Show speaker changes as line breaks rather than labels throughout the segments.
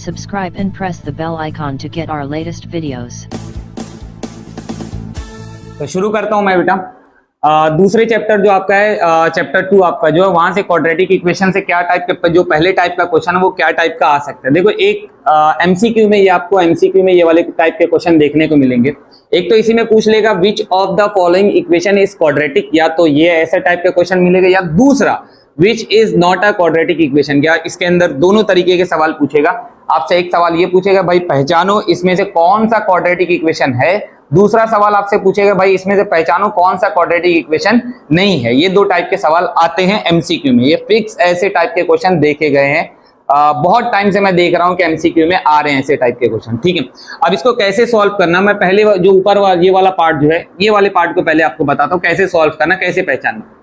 subscribe and press the bell icon to get our latest videos.
तो शुरू करता हूं मैं बेटा। दूसरे चैप्टर जो आपका है चैप्टर 2 आपका जो है, वहां से क्वाड्रेटिक इक्वेशन से क्या टाइप के जो पहले टाइप का क्वेश्चन है वो क्या टाइप का आ सकता है। देखो एक एमसीक्यू में ये आपको एमसीक्यू में ये वाले टाइप के क्वेश्चन देखने को मिलेंगे। एक तो इसी में पूछ लेगा which of the following equation is quadratic, या तो ये ऐसा टाइप का क्वेश्चन मिलेगा, या दूसरा which is not a quadratic equation. क्या इसके अंदर दोनों तरीके के सवाल पूछेगा आपसे। एक सवाल ये पूछेगा भाई पहचानो इसमें से कौन सा क्वाड्रेटिक इक्वेशन है, दूसरा सवाल आपसे पूछेगा भाई इसमें से पहचानो कौन सा क्वाड्रेटिक इक्वेशन नहीं है। ये दो टाइप के सवाल आते हैं एमसीक्यू में। ये फिक्स ऐसे टाइप के क्वेश्चन देखे गए हैं। बहुत टाइम से मैं देख रहा हूं कि एमसीक्यू में आ रहे हैं ऐसे टाइप के क्वेश्चन। ठीक है, अब इसको कैसे सॉल्व करना, मैं पहले जो ऊपर ये वाला पार्ट जो है, ये वाले पार्ट को पहले आपको बताता हूं कैसे सॉल्व करना, कैसे पहचानना।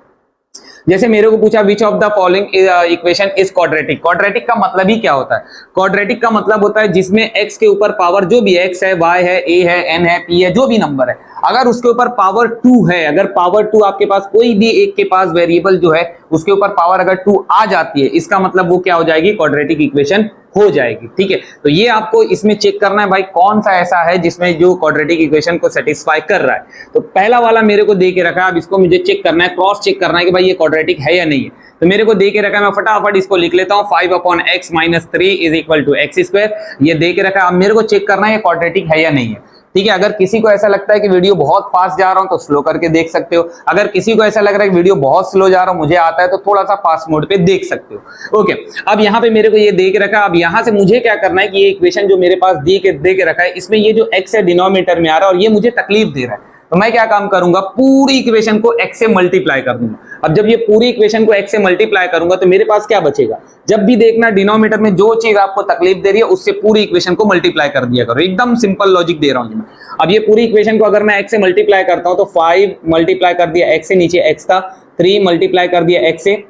जैसे मेरे को पूछा which of the following equation is quadratic. Quadratic का मतलब ही क्या होता है? क्वाड्रेटिक का मतलब होता है जिसमें x के ऊपर पावर जो भी x है, y है, a है, n है, p है, जो भी नंबर है, अगर उसके ऊपर पावर 2 है, अगर पावर 2 आपके पास कोई भी एक के पास वेरिएबल जो है उसके ऊपर पावर अगर 2 आ जाती है, इसका मतलब वो क्या हो जाएगी? क्वाड्रेटिक इक्वेशन हो जाएगी। ठीक है, तो ये आपको इसमें चेक करना है भाई कौन सा ऐसा है जिसमें जो क्वाड्रेटिक इक्वेशन को सेटिस्फाई कर रहा है। तो पहला वाला मेरे को दे के रखा है, अब इसको मुझे चेक करना है, क्रॉस चेक करना है कि भाई ये क्वाड्रेटिक है या नहीं है। तो मेरे को दे के रखा है, मैं फटाफट इसको लिख लेता हूं, 5/x - 3 = x²। ये दे के रखा है, अब मेरे को चेक करना है ये क्वाड्रेटिक है या नहीं है। ठीक है, अगर किसी को ऐसा लगता है कि वीडियो बहुत फास्ट जा रहा हूं तो स्लो करके देख सकते हो। अगर किसी को ऐसा लग रहा है कि वीडियो बहुत स्लो जा रहा हूं, मुझे आता है, तो थोड़ा सा फास्ट मोड पे देख सकते हो। ओके, अब यहाँ पे मेरे को ये दे के रखा है। अब यहाँ से मुझे क्या करना है कि ये इक्वेशन जो मेरे पास दे के रखा है, इसमें ये जो x है डिनोमिनेटर में आ रहा है और ये मुझे तकलीफ दे रहा है, तो मैं क्या काम करूंगा, पूरी इक्वेशन को x से मल्टीप्लाई कर दूंगा। अब जब ये पूरी इक्वेशन को x से मल्टीप्लाई करूंगा तो मेरे पास क्या बचेगा? जब भी देखना डिनोमिनेटर में जो चीज आपको तकलीफ दे रही है उससे पूरी इक्वेशन को मल्टीप्लाई कर दिया करो। एकदम सिंपल लॉजिक दे रहा हूं मैं। अब ये पूरी इक्वेशन को अगर मैं x से मल्टीप्लाई करता हूं तो 5 मल्टीप्लाई कर दिया x से, नीचे x था, 3 मल्टीप्लाई कर दिया x से,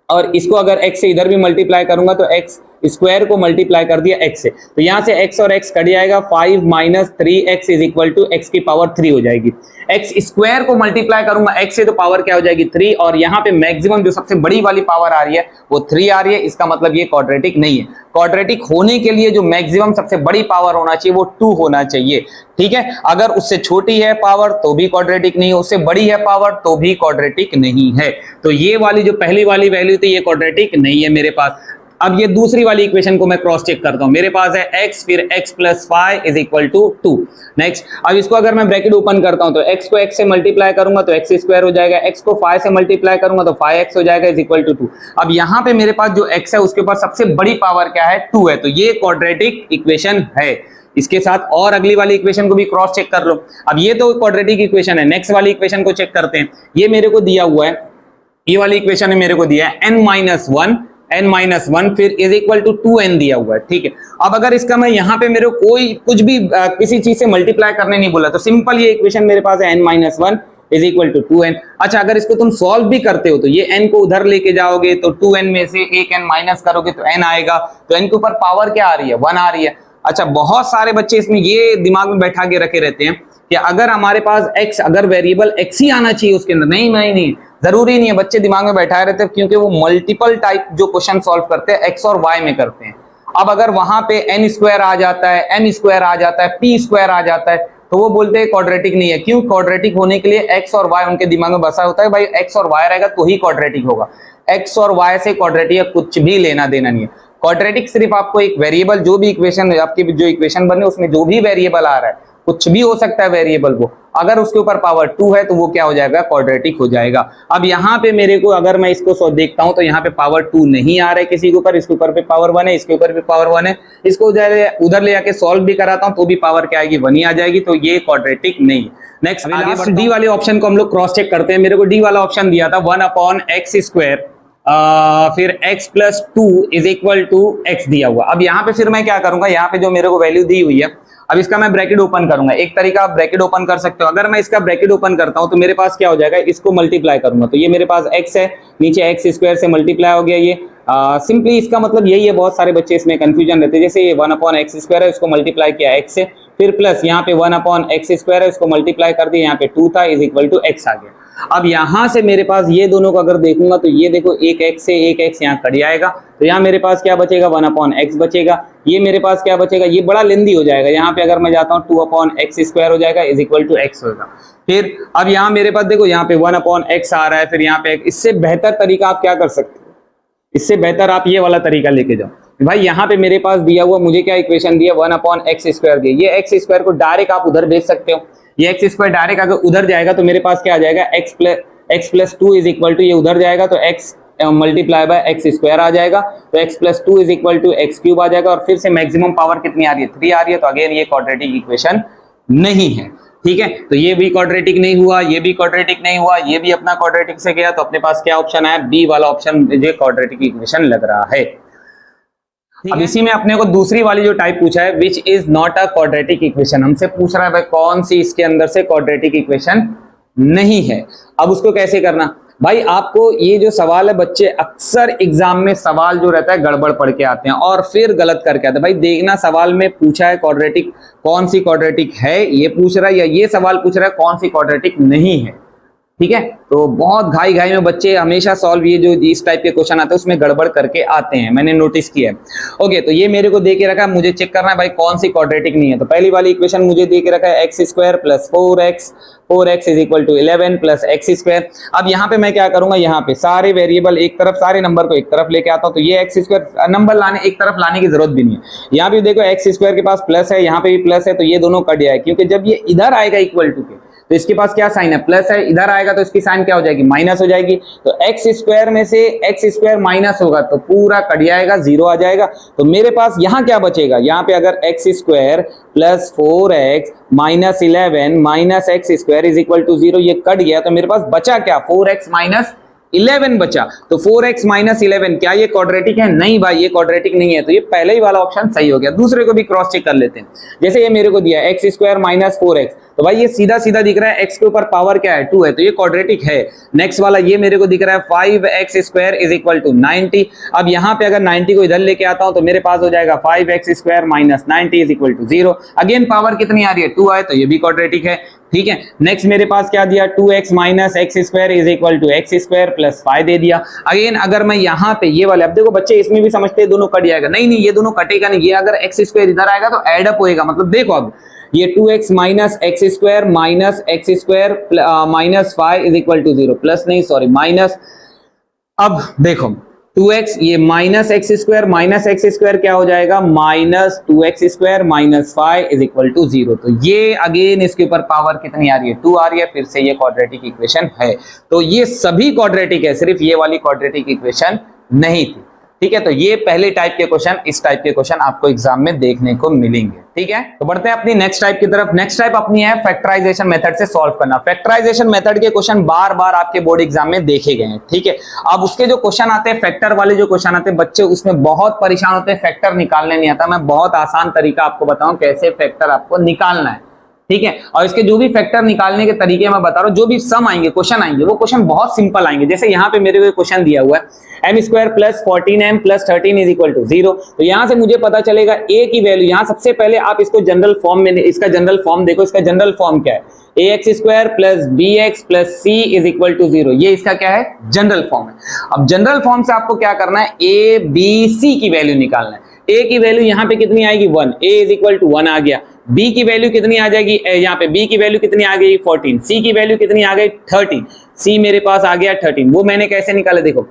और इसको अगर x से इधर भी मल्टीप्लाई करूंगा तो x स्क्वायर को मल्टीप्लाई कर दिया x से, तो यहां से x और x कट जाएगा। 5 - 3x = x की पावर 3 हो जाएगी। x स्क्वायर को मल्टीप्लाई करूंगा x से तो पावर क्या हो जाएगी? 3, और यहां पे मैक्सिमम जो सबसे बड़ी वाली पावर आ रही है वो 3 आ रही है। इसका मतलब ये क्वाड्रेटिक नहीं है। क्वाड्रेटिक होने के लिए जो मैक्सिमम सबसे बड़ी पावर होना चाहिए वो 2 होना चाहिए। ठीक है, अगर उससे छोटी है पावर तो भी क्वाड्रेटिक नहीं है, उससे बड़ी है पावर तो भी क्वाड्रेटिक नहीं है। तो ये वाली जो पहली वाली वैल्यू थी ये क्वाड्रेटिक नहीं है मेरे पास। अब ये दूसरी वाली इक्वेशन को मैं क्रॉस चेक करता हूं। मेरे पास है x, फिर x + 5 = 2। नेक्स्ट, अब इसको अगर मैं ब्रैकेट ओपन करता हूं तो x को x से मल्टीप्लाई करूंगा तो x² हो जाएगा, x को 5 से मल्टीप्लाई करूंगा तो 5x हो जाएगा = 2। अब यहां पे मेरे पास जो x है उसके ऊपर सबसे बड़ी पावर क्या है? 2 है, तो ये क्वाड्रेटिक इक्वेशन है। इसके साथ और अगली वाली इक्वेशन को भी क्रॉस चेक कर लो। अब ये तो क्वाड्रेटिक इक्वेशन है, नेक्स्ट वाली इक्वेशन को चेक करते हैं। ये मेरे को दिया हुआ है, ये वाली इक्वेशन है, मेरे को दिया है n-1 फिर = 2n दिया हुआ है। ठीक है, अब अगर इसका मैं यहाँ पे मेरे को कोई कुछ भी किसी चीज से मल्टीप्लाई करने नहीं बोला तो सिंपल ये इक्वेशन मेरे पास है n-1 = 2n। अच्छा, अगर इसको तुम सॉल्व भी करते हो तो ये n को उधर लेके जाओगे तो 2n में से एक n माइनस करोगे तो n आएगा, तो n के ऊपर पावर क्या आ रही है? 1 आ रही है। अच्छा, बहुत सारे बच्चे इसमें ये दिमाग में बैठा के रखे रहते हैं कि अगर हमारे पास x, अगर वेरिएबल x ही आना चाहिए उसके अंदर। नहीं, जरूरी नहीं है। बच्चे दिमाग में बैठाए रहते हैं क्योंकि वो मल्टीपल टाइप जो क्वेश्चन सॉल्व करते हैं x और y में करते हैं। अब अगर वहां पे n² आ जाता है, m² आ जाता है, p² आ जाता है तो वो बोलते हैं क्वाड्रेटिक नहीं है। क्यों? क्वाड्रेटिक होने के लिए x और y उनके दिमाग में बसा होता है, भाई x और y रहेगा तो ही क्वाड्रेटिक होगा। x और y से क्वाड्रेटिक कुछ भी लेना देना नहीं है। क्वाड्रेटिक सिर्फ आपको एक वेरिएबल, जो भी इक्वेशन आपकी जो इक्वेशन बने उसमें जो भी वेरिएबल आ रहा है, कुछ भी हो सकता है वेरिएबल वो, अगर उसके ऊपर पावर 2 है तो वो क्या हो जाएगा? क्वाड्रेटिक हो जाएगा। अब यहाँ पे मेरे को अगर मैं इसको देखता हूं तो यहाँ पे पावर 2 नहीं आ रहा है किसी के ऊपर, इसके ऊपर पे पावर 1 है, इसके ऊपर भी पावर 1 है। इसको उधर ले जाके सॉल्व भी कराता हूं तो भी पावर क्या आएगी? 1 ही आ जाएगी, तो ये क्वाड्रेटिक नहीं है। नेक्स्ट, लास्ट डी वाले ऑप्शन को हम लोग क्रॉस चेक करते हैं। मेरे को डी वाला ऑप्शन दिया था 1/x², फिर x + 2 = x दिया हुआ। अब यहाँ पे फिर मैं क्या करूंगा, यहाँ पे जो मेरे को वैल्यू दी हुई है, अब इसका मैं ब्रैकेट ओपन करूंगा। एक तरीका आप ब्रैकेट ओपन कर सकते हो। अगर मैं इसका ब्रैकेट ओपन करता हूं तो मेरे पास क्या हो जाएगा? इसको मल्टीप्लाई करूंगा तो ये मेरे पास x है, नीचे x² से मल्टीप्लाई हो गया। ये सिंपली इसका मतलब यही है। बहुत सारे बच्चे इसमें कंफ्यूजन रहते हैं। जैसे ये 1/x² है, इसको मल्टीप्लाई किया x से, फिर प्लस यहाँ पे 1/x² है, इसको मल्टीप्लाई कर दिया, यहाँ पे 2 था = x आ गया। अब यहां से मेरे पास ये दोनों को अगर देखूंगा तो ये देखो एक x से एक x यहाँ कट जाएगा, तो यहाँ मेरे पास क्या बचेगा 1/x बचेगा। ये मेरे पास क्या बचेगा, ये बड़ा लेंदी हो जाएगा, यहाँ पे अगर मैं जाता हूँ 2/x² हो जाएगा इज इक्वल टू x होगा। फिर अब यहाँ मेरे पास देखो यहाँ पे 1/x आ रहा है, फिर यहाँ पे इससे बेहतर तरीका आप क्या कर सकते हो, इससे बेहतर आप ये वाला तरीका लेके जाओ। भाई यहाँ पे मेरे पास दिया हुआ मुझे क्या इक्वेशन दिया 1/x² दिया, ये x² को डायरेक्ट आप उधर भेज सकते हो। ये x² डायरेक्ट अगर उधर जाएगा तो मेरे पास क्या आ जाएगा x+2 इज इक्वल टू, ये उधर जाएगा तो x मल्टीप्लाई बाय x² आ जाएगा, तो x+2 is equal to x³ आ जाएगा। और फिर से मैक्सिमम पावर कितनी आ रही है 3 आ रही है, तो अगेन ये क्वाड्रेटिक इक्वेशन नहीं है। ठीक है, तो ये भी क्वाड्रेटिक नहीं हुआ, ये भी क्वाड्रेटिक नहीं हुआ, ये भी अपना क्वाड्रेटिक से गया, तो अपने पास क्या ऑप्शन है, बी वाला ऑप्शन ये क्वाड्रेटिक इक्वेशन लग रहा है। अब इसी में अपने को दूसरी वाली जो टाइप पूछा है which is not a quadratic equation, हमसे पूछ रहा है भाई कौन सी इसके अंदर से क्वाड्रेटिक इक्वेशन नहीं है। अब उसको कैसे करना, भाई आपको ये जो सवाल है बच्चे अक्सर एग्जाम में सवाल जो रहता है गड़बड़ पढ़ के आते हैं और फिर गलत करके आते हैं। भाई देखना सवाल में पूछा है क्वाड्रेटिक, कौन सी क्वाड्रेटिक है ये पूछ रहा है, या ये सवाल पूछ रहा है कौन सी क्वाड्रेटिक नहीं है। ठीक है, तो बहुत घाई घाई में बच्चे हमेशा सॉल्व ये जो इस टाइप के क्वेश्चन आते हैं उसमें गड़बड़ करके आते हैं, मैंने नोटिस किया है। ओके, तो ये मेरे को दे के रखा है, मुझे चेक करना है भाई कौन सी क्वाड्रेटिक नहीं है। तो पहली वाली इक्वेशन मुझे दे के रखा है x² plus 4x is equal to 11 plus x²। अब यहाँ पे मैं क्या करूंगा, यहाँ पे सारे वेरिएबल एक तरफ, सारे नंबर को एक तरफ लेके आता हूँ, तो ये x² नंबर लाने एक तरफ लाने की जरूरत भी नहीं है। यहाँ भी देखो x² के पास प्लस है, यहाँ पे भी प्लस है, तो ये दोनों कट जाए, क्योंकि जब ये इधर आएगा इक्वल टू के तो इसके पास क्या साइन है, प्लस है, इधर आएगा तो इसकी साइन क्या हो जाएगी, माइनस हो जाएगी। तो x² में से x² माइनस होगा तो पूरा कट जाएगा, 0 आ जाएगा। तो मेरे पास यहाँ क्या बचेगा, यहाँ पे अगर x² plus 4x minus 11 minus x² is equal to 0, ये कट गया, तो मेरे पास बचा क्या 4x माइनस 11 बचा। तो 4x माइनस 11 क्या ये क्वाड्रेटिक है, नहीं भाई ये क्वाड्रेटिक नहीं है, तो ये पहले ही वाला ऑप्शन सही हो गया। दूसरे को भी क्रॉस चेक कर लेते हैं, जैसे ये मेरे को दिया x² माइनस 4x, तो भाई ये सीधा सीधा दिख रहा है x के ऊपर पावर क्या है 2 है, तो ये क्वाड्रेटिक है। नेक्स्ट वाला ये मेरे को दिख रहा है 5x² इज इक्वल टू 90। अब यहाँ पे अगर 90 को इधर लेके आता हूं तो मेरे पास हो जाएगा 5x² minus 90 is equal to 0। Again power कितनी आ रही है 2 है, तो ये भी क्वाड्रेटिक है। ठीक है, नेक्स्ट मेरे पास क्या दिया 2x minus x² is equal to x² plus 5 दे दिया। अगेन अगर मैं यहाँ पे ये वाले, अब देखो बच्चे इसमें भी समझते हैं दोनों कट जाएगा, नहीं ये दोनों कटेगा नहीं, ये अगर x² इधर आएगा तो एड अप होएगा, मतलब देखो अब ये 2x minus x² minus 5 is equal to 0, plus नहीं सॉरी माइनस। अब देखो 2x ये माइनस x² क्या हो जाएगा minus 2x² minus 5 is equal to 0। तो ये अगेन इसके ऊपर पावर कितनी आ रही है 2 आ रही है, फिर से ये क्वाड्रेटिक इक्वेशन है। तो ये सभी क्वाड्रेटिक है, सिर्फ ये वाली क्वाड्रेटिक इक्वेशन नहीं थी। ठीक है, तो ये पहले टाइप के क्वेश्चन, इस टाइप के क्वेश्चन आपको एग्जाम में देखने को मिलेंगे। ठीक है, तो बढ़ते हैं अपनी नेक्स्ट टाइप की तरफ। नेक्स्ट टाइप अपनी है फैक्टराइजेशन मेथड से सॉल्व करना। फैक्टराइजेशन मेथड के क्वेश्चन बार बार आपके बोर्ड एग्जाम में देखे गए हैं। ठीक है, अब उसके जो क्वेश्चन आते हैं फैक्टर वाले जो क्वेश्चन आते हैं, बच्चे उसमें बहुत परेशान होते हैं, फैक्टर निकालने नहीं आता। मैं बहुत आसान तरीका आपको बताऊं कैसे फैक्टर आपको निकालना है। ठीक है, और इसके जो भी फैक्टर निकालने के तरीके मैं बता रहा हूं, जो भी सम आएंगे क्वेश्चन आएंगे वो क्वेश्चन बहुत सिंपल आएंगे। जैसे यहाँ पे मेरे को क्वेश्चन दिया हुआ है m² plus 14m plus 13 is equal to 0। तो यहाँ से मुझे पता चलेगा a की वैल्यू, यहाँ सबसे पहले आप इसको जनरल फॉर्म में, इसका जनरल फॉर्म देखो, इसका जनरल फॉर्म क्या है ax² plus bx plus c is equal to 0, ये इसका क्या है जनरल फॉर्म है। अब जनरल फॉर्म से आपको क्या करना है a b c की वैल्यू निकालना है। a की वैल्यू यहाँ पे कितनी आएगी 1, a इज इक्वल टू 1 आ गया। b की वैल्यू कितनी आ जाएगी, यहाँ पे b की वैल्यू कितनी आ गई 14, c की वैल्यू कितनी आ गई 13, c मेरे पास आ गया 13। वो मैंने कैसे निकाला, देखो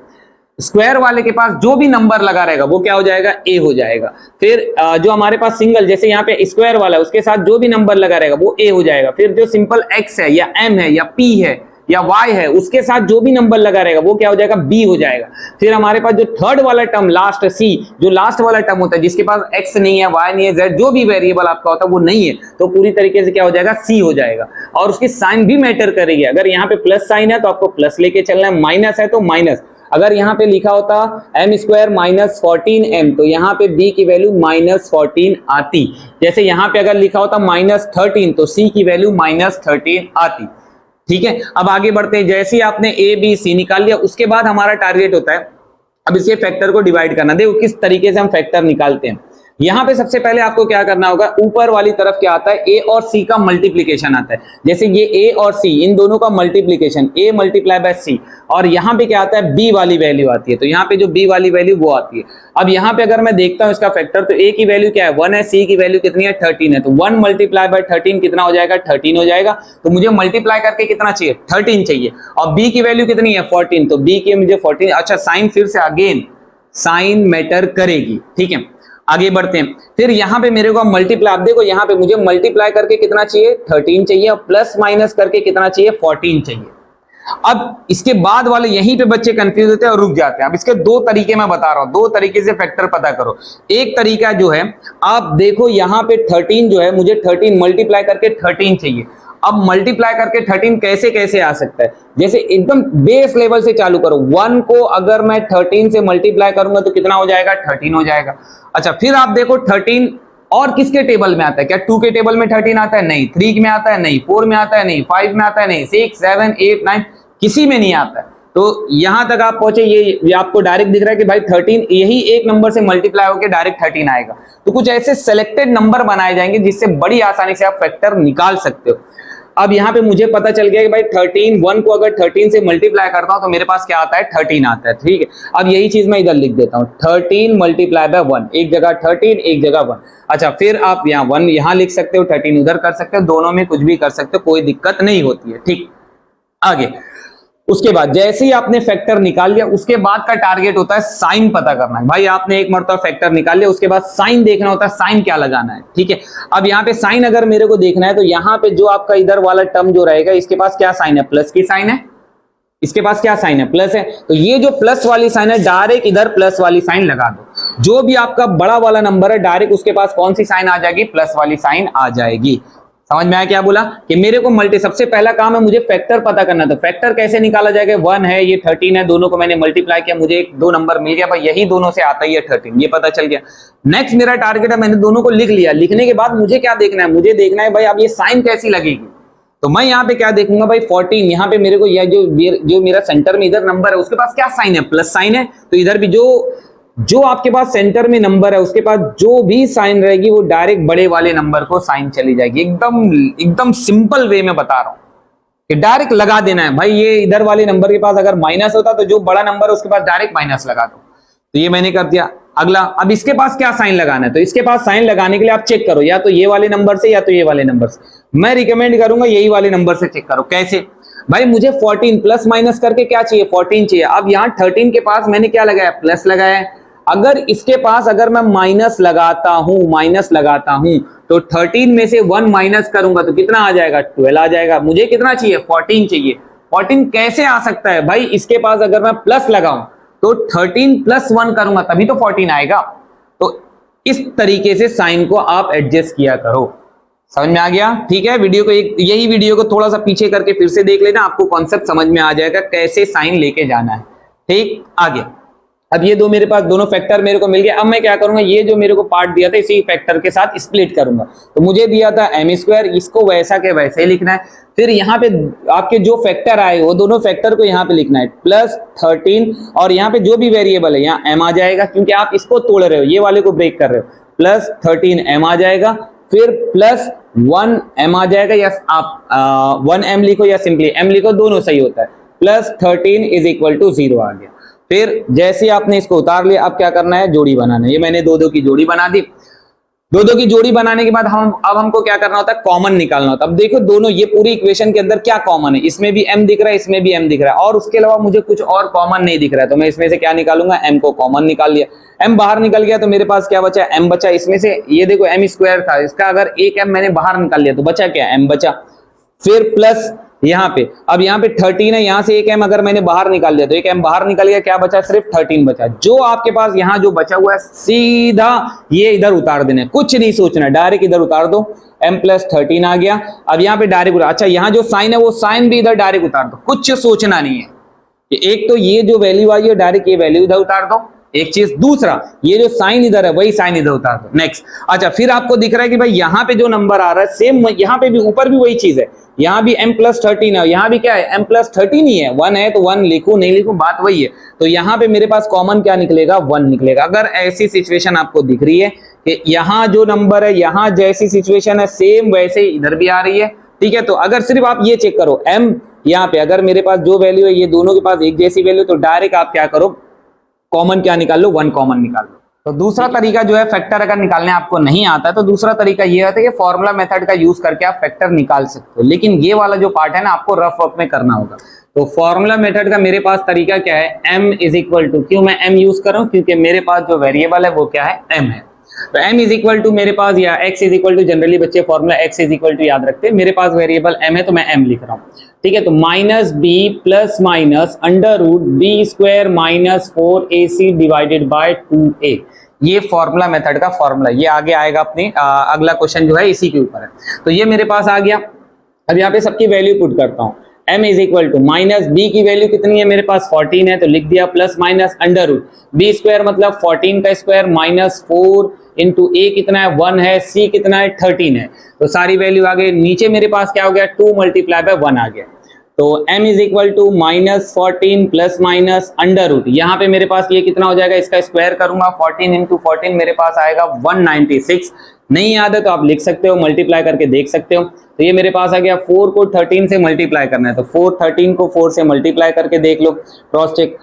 स्क्वायर वाले के पास जो भी नंबर लगा रहेगा वो क्या हो जाएगा a हो जाएगा। फिर जो हमारे पास सिंगल, जैसे यहाँ पे स्क्वायर वाला है, उसके साथ जो भी नंबर लगा रहेगा वो a हो जाएगा। फिर जो सिंपल x है या m है या p है या y है, उसके साथ जो भी नंबर लगा रहेगा वो क्या हो जाएगा b हो जाएगा। फिर हमारे पास जो थर्ड वाला टर्म लास्ट c, जो लास्ट वाला टर्म होता है जिसके पास x नहीं है y नहीं है z, जो भी वेरिएबल आपका होता है वो नहीं है, तो पूरी तरीके से क्या हो जाएगा c हो जाएगा। और उसकी साइन भी मैटर करेगी, अगर यहाँ पे प्लस साइन है तो आपको प्लस लेके चलना है, माइनस है तो माइनस। अगर यहाँ पे लिखा होता m² माइनस 14m तो यहाँ पे b की वैल्यू माइनस 14 आती। जैसे यहाँ पे अगर लिखा होता माइनस 13 तो c की वैल्यू माइनस 13 आती। ठीक है, अब आगे बढ़ते हैं। जैसे ही आपने a b c निकाल लिया, उसके बाद हमारा टारगेट होता है अब इसके फैक्टर को डिवाइड करना। देखो किस तरीके से हम फैक्टर निकालते हैं। यहाँ पे सबसे पहले आपको क्या करना होगा, ऊपर वाली तरफ क्या आता है, ए और सी का मल्टीप्लीकेशन आता है। जैसे ये ए और सी, इन दोनों का मल्टीप्लीकेशन, ए मल्टीप्लाई बाय सी, और यहाँ पे क्या आता है, बी वाली वैल्यू आती है। तो यहाँ पे जो बी वाली वैल्यू वो आती है। अब यहाँ पे अगर मैं देखता हूँ इसका फैक्टर, तो ए की वैल्यू क्या है, 1 है, सी की वैल्यू कितनी है, 13 है। तो 1 मल्टीप्लाई बाय 13 कितना हो जाएगा, 13 हो जाएगा। तो मुझे मल्टीप्लाई करके कितना चाहिए, 13 चाहिए। और बी की वैल्यू कितनी है, 14, तो बी की मुझे 14। अच्छा, साइन फिर से अगेन साइन मैटर करेगी, ठीक है। आगे बढ़ते हैं, फिर यहाँ पे मेरे को मल्टीप्लाई, आप देखो यहाँ पे मुझे मल्टीप्लाई करके कितना चाहिए, 13 चाहिए, और प्लस माइनस करके कितना चाहिए, 14 चाहिए। अब इसके बाद वाले यहीं पे बच्चे कंफ्यूज होते हैं और रुक जाते हैं। अब इसके दो तरीके मैं बता रहा हूं, दो तरीके से फैक्टर पता करो। एक तरीका जो है, आप देखो यहाँ पे 13 जो है, मुझे 13 मल्टीप्लाई करके 13 चाहिए। अब मल्टीप्लाई करके 13 कैसे कैसे आ सकता है, जैसे एकदम बेस लेवल से चालू करो। 1 को अगर मैं 13 से मल्टीप्लाई करूंगा तो कितना हो जाएगा, 13 हो जाएगा। अच्छा, फिर आप देखो 13 और किसके टेबल में आता है, क्या 2 के टेबल में 13 आता है, नहीं। 3 में आता है, नहीं। 4 में आता है, नहीं। 5 में आता है, नहीं। 6, 7, 8, 9 किसी में नहीं आता है। तो यहां तक आप पहुंचे, ये आपको डायरेक्ट दिख रहा है कि भाई 13 यही एक नंबर से मल्टीप्लाई होकर डायरेक्ट 13 आएगा। तो कुछ ऐसे सिलेक्टेड नंबर बनाए जाएंगे जिससे बड़ी आसानी से आप फैक्टर निकाल सकते हो। अब यहाँ पे मुझे पता चल गया कि भाई 13, 1 को अगर 13 से मल्टीप्लाई करता हूं तो मेरे पास क्या आता है, 13 आता है, ठीक है। अब यही चीज मैं इधर लिख देता हूं, 13 मल्टीप्लाई बाय 1, एक जगह 13, एक जगह 1। अच्छा, फिर आप यहाँ 1 यहाँ लिख सकते हो, 13 उधर कर सकते हो, दोनों में कुछ भी कर सकते हो, कोई दिक्कत नहीं होती है, ठीक। आगे उसके बाद जैसे ही आपने फैक्टर निकाल लिया, उसके बाद का टारगेट होता है साइन पता करना है। भाई आपने एक मरतबा फैक्टर निकाल लिया, उसके बाद साइन देखना होता है, साइन क्या लगाना है, ठीक है। अब यहाँ पे साइन अगर मेरे को देखना है, तो यहाँ पे जो आपका इधर वाला टर्म जो रहेगा, इसके पास क्या साइन है, प्लस की साइन है। इसके पास क्या साइन है, प्लस है। तो ये जो प्लस वाली साइन है, डायरेक्ट इधर प्लस वाली साइन लगा दो। जो भी आपका बड़ा वाला नंबर है, डायरेक्ट उसके पास कौन सी साइन आ जाएगी, प्लस वाली साइन आ जाएगी। समझ में आया क्या बोला, कि मेरे को सबसे पहला काम है मुझे फैक्टर पता करना। तो फैक्टर कैसे निकाला जाएगा, 1 है, ये 13 है, दोनों को मैंने मल्टीप्लाई किया, मुझे एक दो नंबर मिल गया, भाई यही दोनों से आता ही है 13, ये पता चल गया। नेक्स्ट मेरा टारगेट है, मैंने दोनों को लिख लिया। लिखने के बाद मुझे क्या देखना है, मुझे देखना है भाई अब ये साइन कैसी लगेगी। तो मैं यहाँ पे क्या देखूंगा, भाई 14, यहाँ पे मेरे को यह जो मेरा सेंटर में इधर नंबर है, उसके पास क्या साइन है, प्लस साइन है। तो इधर भी जो आपके पास सेंटर में नंबर है, उसके पास जो भी साइन रहेगी, वो डायरेक्ट बड़े वाले नंबर को साइन चली जाएगी। एकदम सिंपल वे में बता रहा हूं कि डायरेक्ट लगा देना है। भाई ये इधर वाले नंबर के पास अगर माइनस होता, तो जो बड़ा नंबर है उसके पास डायरेक्ट माइनस लगा दो। तो ये मैंने कर दिया। अगला, अब इसके पास क्या साइन लगाना है, तो इसके पास साइन लगाने के लिए आप चेक करो, या तो ये वाले नंबर से या तो ये वाले नंबर से। मैं रिकमेंड करूंगा यही वाले नंबर से चेक करो। कैसे, भाई मुझे 14 प्लस माइनस करके क्या चाहिए, 14 चाहिए। अब यहाँ 13 के पास मैंने क्या लगाया, प्लस लगाया है। अगर इसके पास अगर मैं माइनस लगाता हूं, तो 13 में से 1 माइनस करूंगा तो कितना आ जाएगा, 12 आ जाएगा। मुझे कितना चाहिए, 14 चाहिए। 14 कैसे आ सकता है, भाई इसके पास अगर मैं प्लस लगाऊं तो 13 प्लस 1 करूंगा तभी तो 14 आएगा। तो इस तरीके से साइन को आप एडजस्ट किया करो। समझ में आ गया, ठीक है। वीडियो को यही वीडियो को थोड़ा सा पीछे करके फिर से देख लेना, आपको कॉन्सेप्ट समझ में आ जाएगा कैसे साइन लेके जाना है, ठीक। आगे, अब ये दो मेरे पास दोनों फैक्टर मेरे को मिल गया। अब मैं क्या करूंगा, ये जो मेरे को पार्ट दिया था इसी फैक्टर के साथ स्प्लिट करूंगा। तो मुझे दिया था m², इसको वैसा के वैसे ही लिखना है। फिर यहाँ पे आपके जो फैक्टर आए, वो दोनों फैक्टर को यहाँ पे लिखना है, प्लस 13, और यहाँ पे जो भी वेरिएबल है यहाँ m आ जाएगा, क्योंकि आप इसको तोड़ रहे हो, ये वाले को ब्रेक कर रहे हो। प्लस 13 m आ जाएगा, फिर प्लस 1 m आ जाएगा, या आप 1 m लिखो या सिंपली m लिखो, दोनों सही होता है। प्लस 13 इज इक्वल टू 0 आ गया। फिर जैसे आपने इसको उतार लिया, अब क्या करना है, जोड़ी बनाना है। ये मैंने दो की जोड़ी बना दी। दो की जोड़ी बनाने के बाद अब हमको क्या करना होता है, कॉमन निकालना होता है। अब देखो दोनों, ये पूरी इक्वेशन के अंदर क्या कॉमन है, इसमें भी m दिख रहा है, इसमें भी m दिख रहा है, और उसके अलावा मुझे कुछ और कॉमन नहीं दिख रहा है। तो मैं इसमें से क्या निकालूंगा, m को कॉमन निकाल लिया। m बाहर निकल गया तो मेरे पास क्या बचा, m बचा। इसमें से ये देखो m² था, इसका अगर एक m मैंने बाहर निकाल लिया तो बचा क्या, m बचा। फिर प्लस यहाँ पे, अब यहाँ पे 13 है, यहाँ से एक m अगर मैंने बाहर निकाल लिया तो एक m बाहर निकल गया, क्या बचा, सिर्फ 13 बचा। जो आपके पास यहाँ जो बचा हुआ है, सीधा ये इधर उतार देना है, कुछ नहीं सोचना, डायरेक्ट इधर उतार दो। m प्लस 13 आ गया। अब यहाँ पे डायरेक्ट, अच्छा यहाँ जो साइन है वो साइन भी इधर डायरेक्ट उतार दो, कुछ सोचना नहीं है। एक तो ये जो वैल्यू आई है डायरेक्ट ये वैल्यू इधर उतार दो, एक चीज। दूसरा, ये जो साइन इधर है वही साइन इधर उतार दो। नेक्स्ट, अच्छा फिर आपको दिख रहा है कि भाई यहाँ पे जो नंबर आ रहा है सेम, यहाँ पे भी ऊपर भी वही चीज है, यहाँ भी m प्लस 13 है, यहाँ भी क्या है, m प्लस 13 ही है। 1 है तो 1 लिखूं नहीं लिखूं बात वही है। तो यहाँ पे मेरे पास कॉमन क्या निकलेगा, 1 निकलेगा। अगर ऐसी सिचुएशन आपको दिख रही है कि यहाँ जो नंबर है, यहाँ जैसी सिचुएशन है सेम वैसे ही इधर भी आ रही है। ठीक है, तो अगर सिर्फ आप ये चेक करो m यहाँ पे अगर मेरे पास जो वैल्यू है ये दोनों के पास एक जैसी वैल्यू, तो डायरेक्ट आप क्या करो, कॉमन क्या निकाल लो, 1 कॉमन निकाल लो। तो दूसरा तरीका जो है फैक्टर अगर निकालने आपको नहीं आता है तो दूसरा तरीका ये होता है कि फॉर्मूला मेथड का यूज करके आप फैक्टर निकाल सकते हो, लेकिन ये वाला जो पार्ट है ना आपको रफ वर्क में करना होगा। तो फॉर्मूला मेथड का मेरे पास तरीका क्या है, m इज इक्वल टू, क्यों मैं m यूज कर रहा हूं, क्योंकि मेरे पास जो वेरिएबल है वो क्या है, m है। तो m इज इक्वल टू मेरे पास, या x is equal to, generally बच्चे formula x is equal to याद रखते हैं, मेरे पास वेरिएबल m है तो मैं m लिख रहा हूं। ठीक है, तो minus b plus minus under root b square minus 4ac divided by 2a, ये फॉर्मूला मेथड का फॉर्मूला, ये आगे आएगा अपनी अगला क्वेश्चन जो है इसी के ऊपर है। तो ये मेरे पास आ गया। अब यहाँ पे सबकी वैल्यू पुट करता हूँ, m is equal to minus b की वैल्यू कितनी है मेरे पास 14 है, तो लिख दिया plus minus under root b square मतलब 14 का स्क्वायर माइनस 4 इंटू ए कितना है 1 है, सी कितना है 13 है, तो सारी वैल्यू आ गई। नीचे मेरे पास क्या हो गया 2 मल्टीप्लाई बाय 1 आ गया। तो m is equal to minus 14 plus minus under root, यहाँ पे मेरे पास ये कितना हो जाएगा, इसका स्क्वायर करूंगा 14 इंटू 14 मेरे पास आएगा 196। नहीं याद है तो आप लिख सकते हो, मल्टीप्लाई करके देख सकते हो। तो ये मेरे पास आ गया, 4 को 13 से मल्टीप्लाई करना है तो 4 13 को 4 से मल्टीप्लाई करके देख लो, क्रॉस चेक,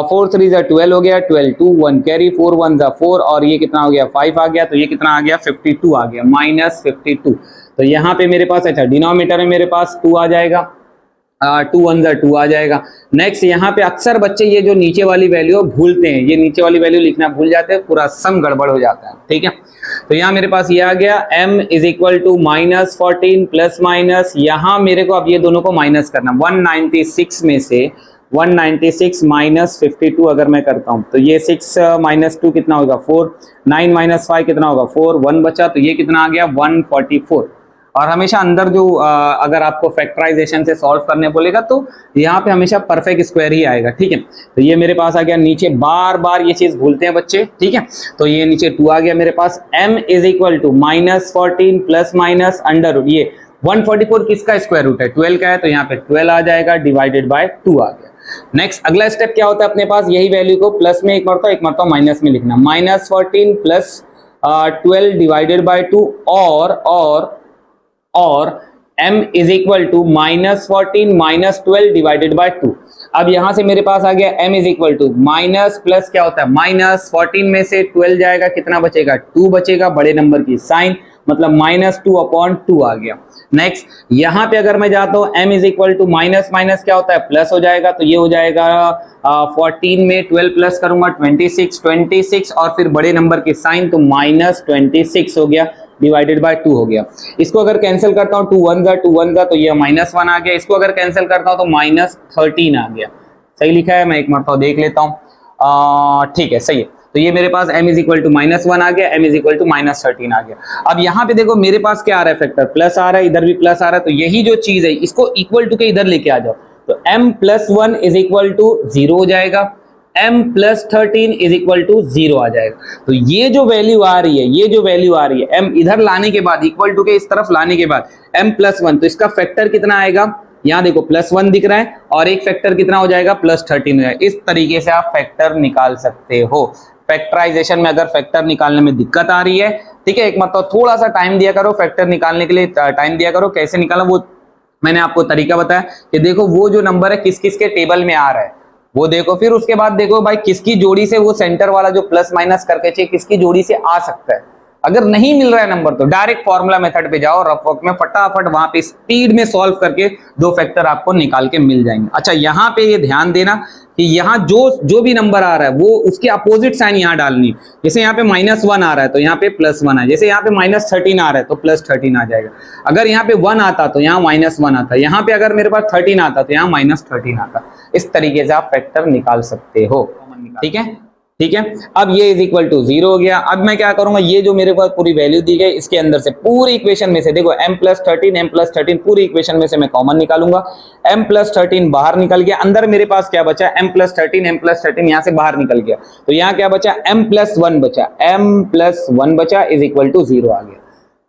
4 3 जा 12 हो गया, 12 2 1 कैरी, 4 1 जा 4 और ये कितना हो गया 5 आ गया, तो ये कितना आ गया 52 आ गया, माइनस 52। तो यहाँ पे मेरे पास अच्छा डिनोमिनेटर में मेरे पास 2 आ जाएगा, 2 1 जा 2 आ जाएगा। नेक्स्ट यहाँ पे अक्सर बच्चे ये जो नीचे वाली वैल्यू भूलते हैं, ये नीचे वाली वैल्यू लिखना भूल जाते हैं, पूरा सम गड़बड़ हो जाता है। ठीक है, तो यहाँ मेरे पास ये आ गया m is equal to minus 14 plus minus, यहाँ मेरे को अब ये दोनों को माइनस करना, 196 में से 196 माइनस 52 अगर मैं करता हूँ तो ये 6 माइनस 2 कितना होगा 4, 9 माइनस 5 कितना होगा 4, 1 बचा तो ये कितना आ गया 144। और हमेशा अंदर जो अगर आपको फैक्टराइजेशन से सॉल्व करने बोलेगा तो यहाँ पे हमेशा परफेक्ट स्क्वायर ही आएगा। ठीक है, तो ये मेरे पास आ गया, नीचे बार बार ये चीज भूलते हैं बच्चे। ठीक है, तो ये नीचे 2 आ गया मेरे पास, m is equal to minus 14 plus minus under root, ये 144 किसका स्क्वायर रूट है 12 का है, तो यहाँ पे 12 आ जाएगा डिवाइडेड बाय 2 आ गया। नेक्स्ट अगला स्टेप क्या होता है अपने पास, यही वैल्यू को प्लस में एक मरतबा माइनस में लिखना, माइनस 14 प्लस 12 डिवाइडेड बाय 2 और m is equal to minus 14 minus 12 divided by 2। अब यहां से मेरे पास आ गया m is equal to minus plus क्या होता है माइनस 14 में से 12 जाएगा, कितना बचेगा 2 बचेगा, बड़े नंबर की साइन मतलब माइनस 2 अपॉन 2 आ गया। नेक्स्ट यहाँ पे अगर मैं जाता हूँ m is equal to minus minus क्या होता है प्लस हो जाएगा, तो ये हो जाएगा 14 में 12 प्लस करूंगा 26 और फिर बड़े नंबर की साइन तो माइनस 26 हो गया डिवाइडेड बाय 2 हो गया। इसको अगर कैंसिल करता हूँ 2 1 जा तो ये माइनस 1 आ गया, इसको अगर कैंसिल करता हूँ तो माइनस 13 आ गया। सही लिखा है, मैं एक मरतबा देख लेता हूँ। ठीक है, सही है। तो ये मेरे पास m is equal to minus 1 आ गया, m is equal to minus 13 आ गया। अब यहाँ पे देखो मेरे पास क्या आ रहा है फैक्टर, प्लस आ रहा है, इधर भी प्लस आ रहा है, तो यही जो चीज है इसको इक्वल टू के इधर लेके आ जाओ, तो m plus 1 is equal to 0 हो जाएगा, m plus 13 is equal to 0 आ जाएगा। तो ये जो वैल्यू आ रही है, m इधर लाने के बाद इक्वल टू के इस तरफ लाने के बाद m प्लस 1, तो इसका फैक्टर कितना आएगा, यहाँ देखो प्लस 1 दिख रहा है और एक फैक्टर कितना हो जाएगा प्लस 13 हो जाएगा। इस तरीके से आप फैक्टर निकाल सकते हो। फैक्टराइजेशन में अगर फैक्टर निकालने में दिक्कत आ रही है, ठीक है, एक मतलब थोड़ा सा टाइम दिया करो, फैक्टर निकालने के लिए टाइम दिया करो। कैसे निकालना वो मैंने आपको तरीका बताया कि देखो वो जो नंबर है किस किस के टेबल में आ रहा है वो देखो, फिर उसके बाद देखो भाई किसकी जोड़ी से वो सेंटर वाला जो प्लस माइनस करके चाहिए किसकी जोड़ी से आ सकता है। अगर नहीं मिल रहा है नंबर तो डायरेक्ट फॉर्मूला मेथड पे जाओ, रफ वर्क में फटाफट वहां पे स्पीड में सॉल्व करके 2 फैक्टर आपको निकाल के मिल जाएंगे। अच्छा, यहाँ पे ये ध्यान देना कि यहाँ जो भी नंबर आ रहा है वो उसके अपोजिट साइन यहाँ डालनी। जैसे यहाँ पे माइनस 1 आ रहा है तो यहाँ पे प्लस 1 है, जैसे यहाँ पे माइनस 13 आ रहा है तो प्लस 13 आ जाएगा। अगर यहाँ पे 1 आता तो यहाँ माइनस 1 आता, यहाँ पे अगर मेरे पास 13 आता तो यहाँ माइनस 13 आता। इस तरीके से आप फैक्टर निकाल सकते हो। ठीक है, ठीक है। अब ये इज इक्वल टू 0 हो गया। अब मैं क्या करूंगा, ये जो मेरे पास पूरी वैल्यू दी गई इसके अंदर से पूरी इक्वेशन में से देखो m प्लस 13 पूरी इक्वेशन में से मैं कॉमन निकालूंगा। m प्लस 13 बाहर निकल गया, अंदर मेरे पास क्या बचा m प्लस 13 यहाँ से बाहर निकल गया, तो यहाँ क्या बचा m प्लस 1 बचा इज इक्वल टू 0 आ गया।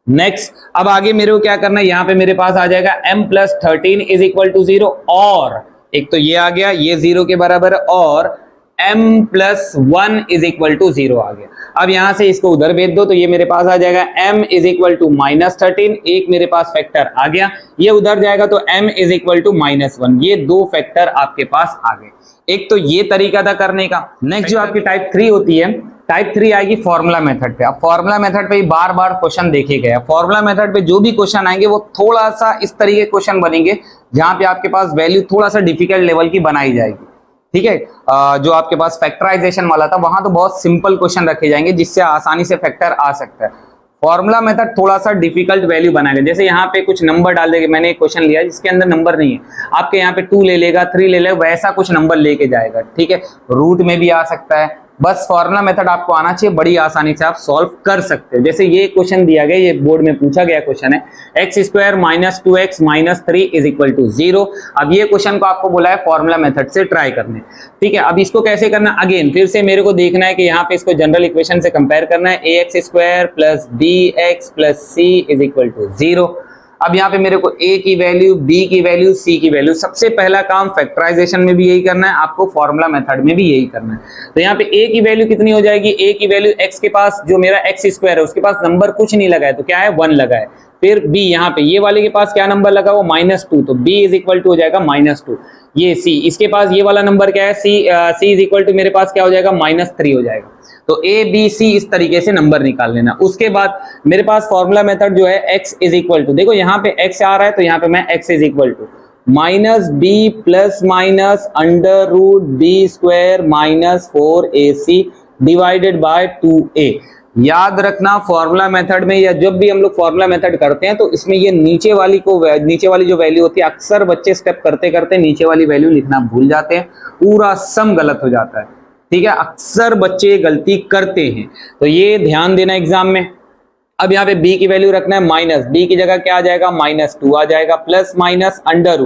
नेक्स्ट, अब आगे मेरे को क्या करना है, यहाँ पे मेरे पास आ जाएगा m plus 13 is equal to 0 और एक तो ये आ गया, ये 0 के बराबर है और m plus 1 is equal to 0 आ गया। अब यहां से इसको उधर भेज दो तो ये मेरे पास आ जाएगा m इज इक्वल टू -13, एक मेरे पास फैक्टर आ गया, ये उधर जाएगा तो m इज इक्वल टू -1, ये दो फैक्टर आपके पास आ गए। एक तो ये तरीका था करने का। नेक्स्ट जो आपकी टाइप 3 होती है, टाइप 3 आएगी फॉर्मूला मेथड पे। अब फॉर्मूला मेथड पे ही बार बार क्वेश्चन देखे गए। फॉर्मूला मेथड पे जो भी क्वेश्चन आएंगे वो थोड़ा सा इस तरीके के क्वेश्चन बनेंगे जहां पे आपके पास वैल्यू थोड़ा सा डिफिकल्ट लेवल की बनाई जाएगी, ठीक है। जो आपके पास फैक्टराइजेशन वाला था वहां तो बहुत सिंपल क्वेश्चन रखे जाएंगे जिससे आसानी से फैक्टर आ सकता है। फॉर्मूला मेथड थोड़ा सा डिफिकल्ट वैल्यू बनाएगा, जैसे यहाँ पे कुछ नंबर डाल देंगे। मैंने एक क्वेश्चन लिया जिसके अंदर नंबर नहीं है, आपके यहाँ पे 2 ले लेगा, 3 ले लेगा, वैसा कुछ नंबर लेके जाएगा, ठीक है। रूट में भी आ सकता है, बस फॉर्मूला मेथड आपको आना चाहिए, बड़ी आसानी से आप सॉल्व कर सकते हो। जैसे ये क्वेश्चन दिया गया, ये बोर्ड में पूछा गया क्वेश्चन है, x² - 2x - 3 is equal to 0। अब ये क्वेश्चन को आपको बोला है फॉर्मूला मेथड से ट्राई करने, ठीक है। अब इसको कैसे करना, अगेन फिर से मेरे को देखना है कि यहाँ पे इसको जनरल इक्वेशन से कंपेयर करना है, ax² + bx + c is equal to 0। अब यहाँ पे मेरे को a की वैल्यू, b की वैल्यू, c की वैल्यू, सबसे पहला काम फैक्टराइजेशन में भी यही करना है, आपको फॉर्मूला मेथड में भी यही करना है। तो यहाँ पे a की वैल्यू कितनी हो जाएगी, a की वैल्यू x के पास जो मेरा x² है उसके पास नंबर कुछ नहीं लगा है तो क्या है 1 लगा है। फिर b यहाँ पे ये वाले के पास क्या नंबर लगा, वो -2, तो b इज इक्वल टू हो जाएगा -2। ये c, इसके पास ये वाला नंबर क्या है, c इज इक्वल टू मेरे पास क्या हो जाएगा -3 हो जाएगा। तो a b c इस तरीके से नंबर निकाल लेना। उसके बाद मेरे पास फॉर्मूला मेथड जो है x इज इक्वल टू, देखो यहाँ पे x आ रहा है तो यहाँ पे मैं x is equal to -b + -√b² - 4ac divided by 2a। याद रखना फॉर्मूला मेथड में या जब भी हम लोग फॉर्मूला मेथड करते हैं तो इसमें ये नीचे वाली जो वैल्यू होती है, अक्सर बच्चे स्टेप करते करते नीचे वाली वैल्यू लिखना भूल जाते हैं, पूरा सम गलत हो जाता है, ठीक है। अक्सर बच्चे गलती करते हैं तो ये ध्यान देना एग्जाम में। अब यहाँ पे b की वैल्यू रखना है b की जगह क्या आ जाएगा, -2 आ जाएगा, प्लस माइनस अंडर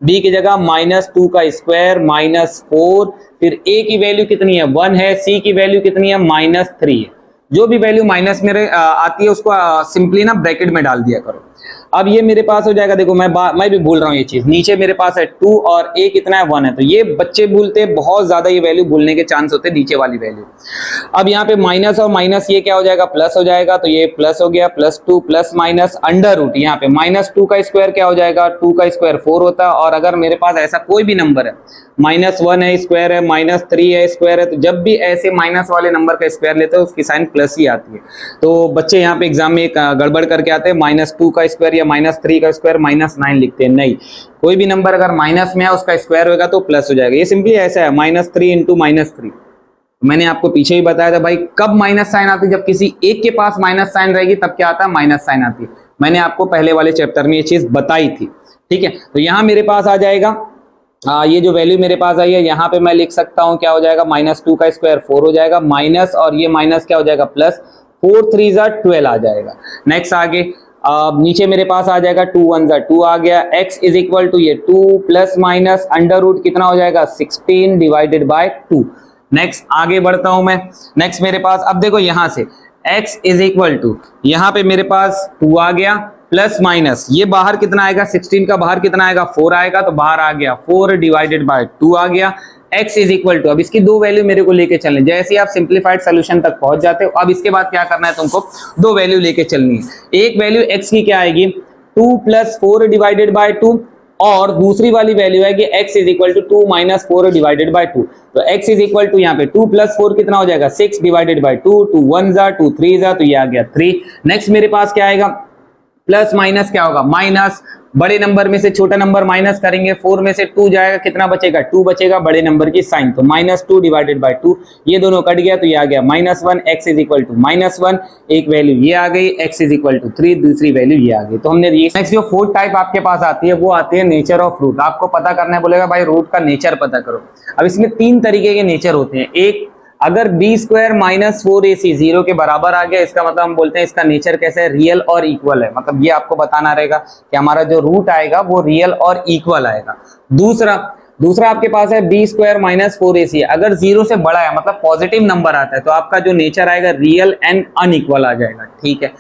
b की जगह -2 का स्क्वायर -4, फिर a की वैल्यू कितनी है 1 है, c की वैल्यू कितनी है -3 है। जो भी वैल्यू माइनस मेरे आती है उसको सिंपली ना ब्रैकेट में डाल दिया करो। अब ये मेरे पास हो जाएगा, देखो मैं भी भूल रहा हूँ ये चीज, नीचे मेरे पास है 2 और a कितना है 1 है, तो ये बच्चे भूलते हैं, बहुत ज्यादा ये वैल्यू भूलने के चांस होते हैं नीचे वाली वैल्यू। अब यहाँ पे माइनस और माइनस ये क्या हो जाएगा, प्लस हो जाएगा, तो ये प्लस हो गया, +2 प्लस माइनस अंडर यहाँ पे -2 का स्क्वायर क्या हो जाएगा, 2 का स्क्वायर 4 होता है। और अगर मेरे पास ऐसा कोई भी नंबर है, -1 है स्क्वायर है, -3 है स्क्वायर है, तो जब भी ऐसे माइनस वाले नंबर का स्क्वायर लेते हो उसकी साइन प्लस ही आती है। तो बच्चे यहाँ पे एग्जाम में एक गड़बड़ करके आते हैं, -2 का स्क्वायर या -3 का स्क्वायर -9 लिखते हैं। नहीं, कोई भी नंबर अगर माइनस में है उसका स्क्वायर होगा तो प्लस हो जाएगा। ये सिंपली ऐसा है, -3 × -3। मैंने आपको पीछे ही बताया था भाई, कब माइनस साइन आती है, जब किसी एक के पास माइनस साइन रहेगी तब क्या आता है, माइनस साइन आती है। मैंने आपको पहले वाले चैप्टर में ये चीज बताई थी, ठीक है। तो यहाँ मेरे पास आ जाएगा ये जो वैल्यू मेरे पास आई है, यहाँ पे मैं लिख सकता हूँ क्या हो जाएगा, -2 का स्क्वायर 4 हो जाएगा, माइनस और ये माइनस क्या हो जाएगा, प्लस 4 × 3 = 12 आ जाएगा। नेक्स्ट आगे नीचे मेरे पास आ जाएगा 2 × 1 = 2 आ गया, x इज इक्वल टू ये 2 प्लस माइनस अंडर रूट कितना हो जाएगा 16 डिवाइडेड बाय 2। नेक्स्ट आगे बढ़ता हूं मैं। नेक्स्ट मेरे पास अब देखो यहां से x इज इक्वल टू यहाँ पे मेरे पास 2 आ गया प्लस माइनस ये बाहर कितना आएगा 16 का बाहर कितना आएगा 4 आएगा, तो बाहर आ गया 4 डिवाइडेड बाय 2 आ गया। x इज इक्वल टू अब इसकी दो वैल्यू मेरे को लेके चलनी, जैसे आप सिंप्लीफाइड सोल्यूशन तक पहुंच जाते हो अब इसके बाद क्या करना है तुमको, दो वैल्यू लेके चलनी है। एक वैल्यू x की क्या आएगी 2 + 4 डिवाइडेड बाय 2 और दूसरी वाली वैल्यू है कि x is equal to 2 - 4 divided by 2। तो x इज इक्वल टू यहाँ पे 2 + 4 कितना हो जाएगा 6 डिवाइडेड बाय 2, 2 1 जा 2 3 जा, तो ये आ गया 3। नेक्स्ट मेरे पास क्या आएगा प्लस माइनस क्या होगा माइनस, बड़े नंबर में से छोटा नंबर माइनस करेंगे 4 में से 2 जाएगा कितना बचेगा 2 बचेगा बड़े नंबर की साइन, तो -2 डिवाइडेड बाय 2 ये दोनों कट गया तो ये आ गया -1 x इज इक्वल टू -1 एक वैल्यू ये आ गई x इज इक्वल टू 3 दूसरी वैल्यू ये आ गई। तो हमने ये नेक्स्ट जो फोर्थ टाइप आपके पास आती है वो आती है नेचर ऑफ रूट। आपको पता करना है, बोलेगा भाई रूट का नेचर पता करो। अब इसमें 3 तरीके के नेचर होते हैं। एक अगर b² - 4ac 0 के बराबर आ गया इसका मतलब हम बोलते हैं इसका नेचर कैसा है रियल और इक्वल है, मतलब ये आपको बताना रहेगा कि हमारा जो रूट आएगा वो रियल और इक्वल आएगा। दूसरा आपके पास है b² - 4ac अगर 0 से बड़ा है मतलब पॉजिटिव नंबर आता है तो आपका जो नेचर आएगा रियल एंड अनइक्वल आ जाएगा, ठीक है।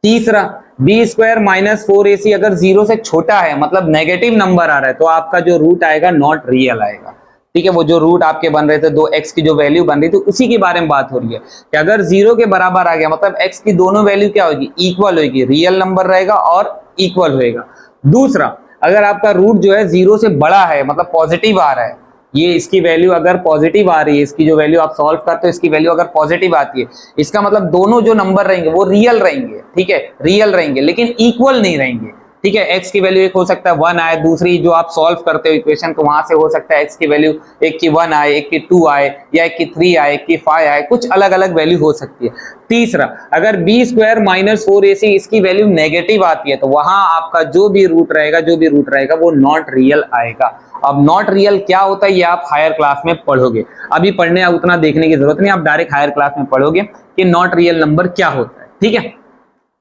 तीसरा b² - 4ac अगर 0 से छोटा है मतलब नेगेटिव नंबर आ रहा है तो आपका जो रूट आएगा नॉट रियल आएगा। ठीक है, वो जो रूट आपके बन रहे थे, दो x की जो वैल्यू बन रही थी उसी के बारे में बात हो रही है कि अगर 0 के बराबर आ गया मतलब x की दोनों वैल्यू क्या होगी, इक्वल होगी, रियल नंबर रहेगा और इक्वल होएगा। दूसरा, अगर आपका रूट जो है 0 से बड़ा है मतलब पॉजिटिव आ रहा है, ये इसकी वैल्यू अगर पॉजिटिव आ रही है, इसकी जो वैल्यू आप सॉल्व करते हो इसकी वैल्यू अगर पॉजिटिव आती है, इसका मतलब दोनों जो नंबर रहेंगे वो रियल रहेंगे, ठीक है, रियल रहेंगे लेकिन इक्वल नहीं रहेंगे, ठीक है। x की वैल्यू एक हो सकता है 1 आए, दूसरी जो आप सॉल्व करते हो इक्वेशन को वहां से हो सकता है x की वैल्यू एक की 1 आए, एक की 2 आए, या एक की 3 आए, एक की 5 आए, कुछ अलग अलग वैल्यू हो सकती है। तीसरा, अगर b स्क्वायर माइनस 4ac इसकी वैल्यू नेगेटिव आती है तो वहां आपका जो भी रूट रहेगा वो नॉट रियल आएगा। अब नॉट रियल क्या होता है ये आप हायर क्लास में पढ़ोगे, अभी पढ़ने उतना देखने की जरूरत नहीं, आप डायरेक्ट हायर क्लास में पढ़ोगे कि नॉट रियल नंबर क्या होता है, ठीक है।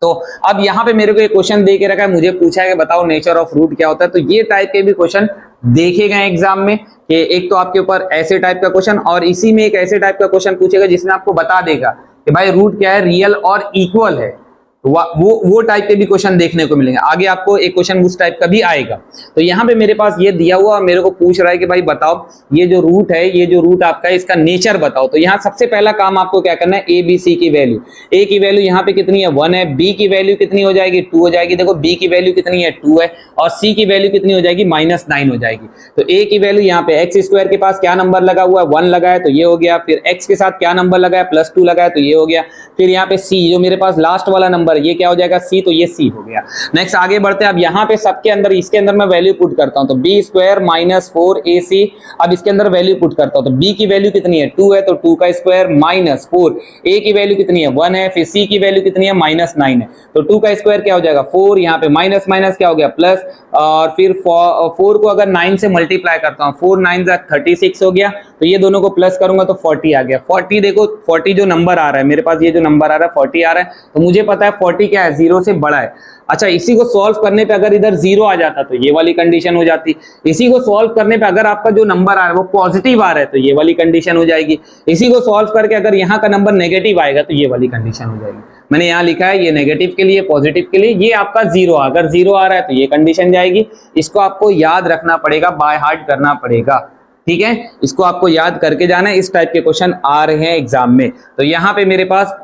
तो अब यहाँ पे मेरे को एक क्वेश्चन दे के रखा है, मुझे पूछा है कि बताओ नेचर ऑफ रूट क्या होता है, तो ये टाइप के भी क्वेश्चन देखे गए एग्जाम में कि एक तो आपके ऊपर ऐसे टाइप का क्वेश्चन और इसी में एक ऐसे टाइप का क्वेश्चन पूछेगा जिसमें आपको बता देगा कि भाई रूट क्या है, रियल और इक्वल है। वो टाइप के भी क्वेश्चन देखने को मिलेंगे, आगे आपको एक क्वेश्चन उस टाइप का भी आएगा। तो यहाँ पे मेरे पास ये दिया हुआ मेरे को पूछ रहा है कि भाई बताओ ये जो रूट है, ये जो रूट आपका है इसका नेचर बताओ। तो यहाँ सबसे पहला काम आपको क्या करना है, ए बी सी की वैल्यू, ए की वैल्यू यहाँ पे कितनी है 1 है, बी की वैल्यू कितनी हो जाएगी 2 हो जाएगी, देखो बी की वैल्यू कितनी है 2 है, और सी की वैल्यू कितनी हो जाएगी -9 हो जाएगी। तो ए की वैल्यू यहाँ पे एक्स स्क्वायर के पास क्या नंबर लगा हुआ है 1 लगा है तो ये हो गया, फिर एक्स के साथ क्या नंबर लगा है +2 लगा है तो ये हो गया, फिर यहाँ पे सी जो मेरे पास लास्ट वाला नंबर है ये क्या हो जाएगा सी, तो ये सी हो गया। नेक्स्ट आगे बढ़ते हैं, अब यहाँ पे सबके अंदर इसके अंदर मैं वैल्यू पुट करता हूँ तो बी स्क्वायर माइनस 4ac, अब इसके अंदर वैल्यू पुट करता हूँ तो बी की वैल्यू कितनी है 2 है तो 2 का स्क्वायर माइनस 4, ए की वैल्यू कितनी है 1 है, फिर सी की वैल्यू कितनी है -9 है तो 2 का स्क्वायर क्या हो जाएगा 4, यहाँ पे माइनस माइनस क्या हो गया प्लस, और फिर 4 को अगर 9 से मल्टीप्लाई करता हूँ 4 9 36 हो गया, तो ये दोनों को प्लस करूंगा तो 40 आ गया। 40 देखो 40 जो नंबर आ रहा है मेरे पास, ये जो नंबर आ रहा है 40 आ रहा है, तो मुझे पता है 40 क्या है 0 से बड़ा है। अच्छा, इसी को सॉल्व करने पे अगर इधर 0 आ जाता तो ये वाली कंडीशन हो जाती, इसी को सॉल्व करने पे अगर आपका जो नंबर आ रहा है वो पॉजिटिव आ रहा है तो ये वाली कंडीशन हो जाएगी, इसी को सॉल्व करके अगर यहाँ का नंबर नेगेटिव आएगा तो ये वाली कंडीशन हो जाएगी। मैंने यहाँ लिखा है ये नेगेटिव के लिए, पॉजिटिव के लिए, ये आपका 0, अगर 0 आ रहा है तो ये कंडीशन जाएगी। इसको आपको याद रखना पड़ेगा, बाय हार्ट करना पड़ेगा, ठीक है, इसको आपको याद करके जाना है। इस टाइप के क्वेश्चन आ रहे हैं एग्जाम में। तो यहाँ पे मेरे पास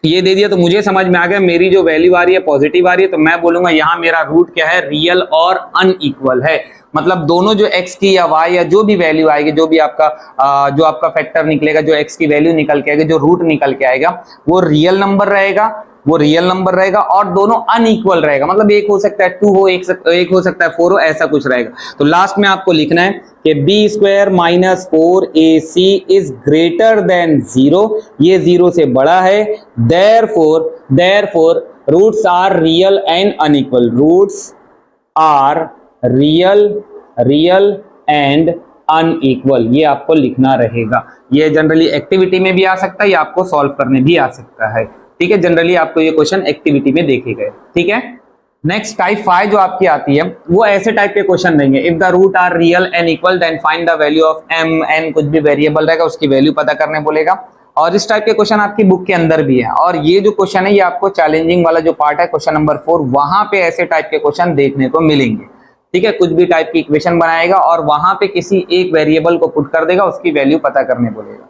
ये दे दिया तो मुझे समझ में आ गया मेरी जो वैल्यू आ रही है पॉजिटिव आ रही है, तो मैं बोलूंगा यहाँ मेरा रूट क्या है, रियल और अनइक्वल है। मतलब दोनों जो x की या y या जो भी वैल्यू आएगी, जो भी आपका फैक्टर निकलेगा, जो x की वैल्यू निकल के आएगी, जो रूट निकल के आएगा वो रियल नंबर रहेगा, वो रियल नंबर रहेगा और दोनों अनइक्वल रहेगा। मतलब एक हो सकता है 2 हो, एक हो सकता है 4 हो, ऐसा कुछ रहेगा। तो लास्ट में आपको लिखना है कि b square minus 4ac is greater than 0, ये 0 से बड़ा है, therefore roots are real and unequal, roots are real and unequal, ये आपको लिखना रहेगा। ये जनरली एक्टिविटी में भी आ सकता है या आपको सॉल्व करने भी आ सकता है, ठीक है। जनरली आपको ये क्वेश्चन एक्टिविटी में देखे गए, ठीक है। नेक्स्ट टाइप 5 जो आपकी आती है वो ऐसे टाइप के क्वेश्चन देंगे, if the root are real and equal then find the value of m, n कुछ भी वेरिएबल रहेगा उसकी वैल्यू पता करने बोलेगा। और इस टाइप के क्वेश्चन आपकी बुक के अंदर भी है, और ये जो क्वेश्चन है ये आपको चैलेंजिंग वाला जो पार्ट है क्वेश्चन नंबर 4, वहां पे ऐसे टाइप के क्वेश्चन देखने को मिलेंगे, ठीक है। कुछ भी टाइप की इक्वेशन बनाएगा और वहां पे किसी एक वेरिएबल को पुट कर देगा, उसकी वैल्यू पता करने बोलेगा,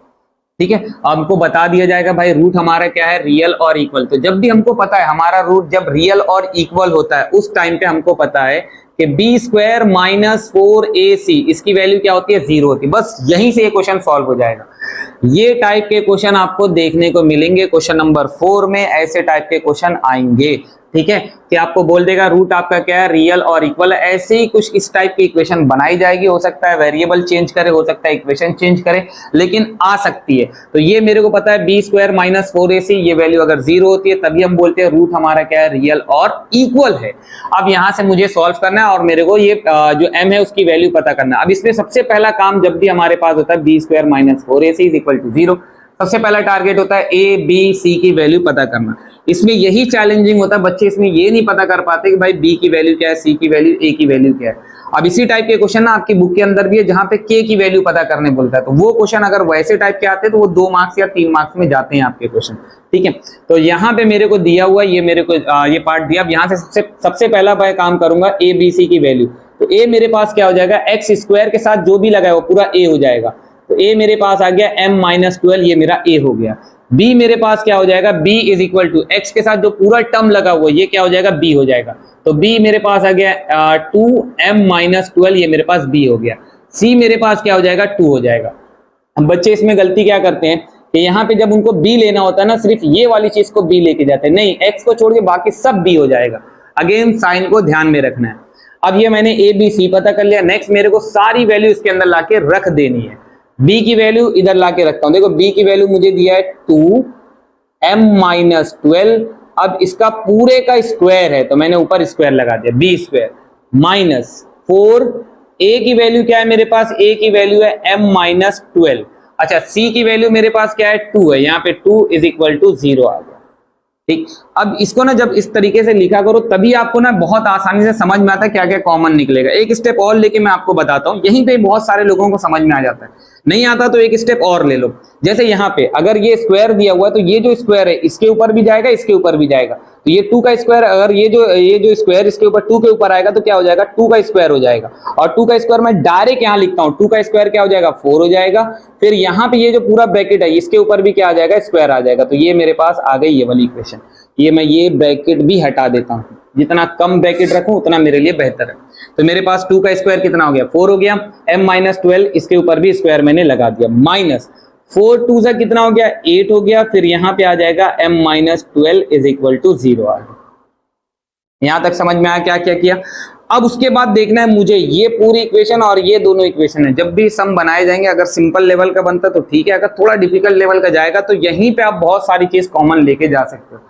ठीक है। हमको बता दिया जाएगा भाई रूट हमारा क्या है, रियल और इक्वल। तो जब भी हमको पता है हमारा रूट जब रियल और इक्वल होता है उस टाइम पे हमको पता है कि बी स्क्वायर माइनस 4ac इसकी वैल्यू क्या होती है 0 होती है। बस यहीं से ये क्वेश्चन सॉल्व हो जाएगा। ये टाइप के क्वेश्चन आपको देखने को मिलेंगे क्वेश्चन नंबर 4 में, ऐसे टाइप के क्वेश्चन आएंगे, ठीक है, कि आपको बोल देगा रूट आपका क्या है, रियल और इक्वल है। ऐसे ही कुछ इस टाइप की इक्वेशन बनाई जाएगी, हो सकता है वेरिएबल चेंज करे, हो सकता है इक्वेशन चेंज करे, लेकिन आ सकती है। तो ये मेरे को पता है बी स्क्वायर माइनस 4ac ये वैल्यू अगर 0 होती है तभी हम बोलते हैं रूट हमारा क्या है, रियल और इक्वल है। अब यहां से मुझे सॉल्व करना है और मेरे को ये जो m है उसकी वैल्यू पता करना है। अब इसमें सबसे पहला काम जब भी हमारे पास होता है b square minus 4ac is equal to 0, सबसे पहला टारगेट होता है ए बी सी की वैल्यू पता करना। इसमें यही चैलेंजिंग होता है, बच्चे इसमें ये नहीं पता कर पाते कि भाई बी की वैल्यू क्या है, सी की वैल्यू, ए की वैल्यू क्या है। अब इसी टाइप के क्वेश्चन ना आपकी बुक के अंदर भी है जहां पे के की वैल्यू पता करने बोलता है, तो वो क्वेश्चन अगर वैसे टाइप के आते हैं तो वो 2 मार्क्स या 3 मार्क्स में जाते हैं आपके क्वेश्चन, ठीक है। तो यहाँ पे मेरे को दिया हुआ ये मेरे को ये पार्ट दिया। अब यहाँ से सबसे पहला मैं काम करूंगा ए बी सी की वैल्यू, तो a मेरे पास क्या हो जाएगा, एक्स स्क्वायर के साथ जो भी लगा है वो पूरा a हो जाएगा। तो a मेरे पास आ गया m-12, ये मेरा a हो गया। b मेरे पास क्या हो जाएगा, b is equal to x के साथ जो पूरा टर्म लगा हुआ है ये क्या हो जाएगा, b हो जाएगा। तो b मेरे पास आ गया 2m-12, ये मेरे पास b हो गया। c मेरे पास क्या हो जाएगा, 2 हो जाएगा। अब बच्चे इसमें गलती क्या करते हैं कि यहाँ पे जब उनको b लेना होता है ना, सिर्फ ये वाली चीज को b लेके जाते हैं, नहीं x को छोड़ के बाकी सब b हो जाएगा। अगेन साइन को ध्यान में रखना है। अब ये मैंने a b c पता कर लिया, नेक्स्ट मेरे को सारी वैल्यू इसके अंदर लाके रख देनी है। b की वैल्यू इधर लाके रखता हूं, देखो b की वैल्यू मुझे दिया है 2m-12, अब इसका पूरे का स्क्वायर है तो मैंने ऊपर स्क्वायर लगा दिया, b स्क्वायर माइनस 4, a की वैल्यू क्या है मेरे पास, a की वैल्यू है m-12। अच्छा c की वैल्यू मेरे पास क्या है, 2 है, यहाँ पे 2 इज इक्वल टू 0 आ गया। ठीक, अब इसको ना जब इस तरीके से लिखा करो तभी आपको ना बहुत आसानी से समझ में आता है क्या क्या कॉमन निकलेगा। एक स्टेप और लेके मैं आपको बताता हूँ, यहीं पे बहुत सारे लोगों को समझ में आ जाता है, नहीं आता तो एक स्टेप और ले लो। जैसे यहाँ पे अगर ये स्क्वायर दिया हुआ है तो ये जो स्क्वायर है इसके ऊपर भी जाएगा, इसके ऊपर भी जाएगा, तो ये 2 का स्क्वायर, अगर ये जो स्क्वायर इसके ऊपर 2 के ऊपर आएगा तो क्या हो जाएगा, 2 का स्क्वायर हो जाएगा। और 2 का स्क्वायर मैं डायरेक्ट यहाँ लिखता हूँ, 2 का स्क्वायर क्या हो जाएगा, 4 हो जाएगा। फिर यहाँ पे ये जो पूरा ब्रैकेट है इसके ऊपर भी क्या आ जाएगा, स्क्वायर आ जाएगा। तो ये मेरे पास आ गई ये वाली इक्वेशन। ये मैं ये ब्रैकेट भी हटा देता हूँ, जितना कम ब्रैकेट रखूं उतना मेरे लिए बेहतर है। तो मेरे पास 2 का स्क्वायर कितना हो गया, 4 हो गया, m-12 इसके ऊपर भी स्क्वायर मैंने लगा दिया, माइनस 4 2 से कितना हो गया, 8 हो गया। फिर यहाँ पे आ जाएगा m-12 इज इक्वल टू 0 आ गया। यहां तक समझ में आया क्या क्या किया। अब उसके बाद देखना है मुझे ये पूरी इक्वेशन और ये दोनों इक्वेशन है, जब भी सम बनाए जाएंगे अगर सिंपल लेवल का बनता तो ठीक है, अगर थोड़ा डिफिकल्ट लेवल का जाएगा तो यहीं पे आप बहुत सारी चीज कॉमन लेके जा सकते हो।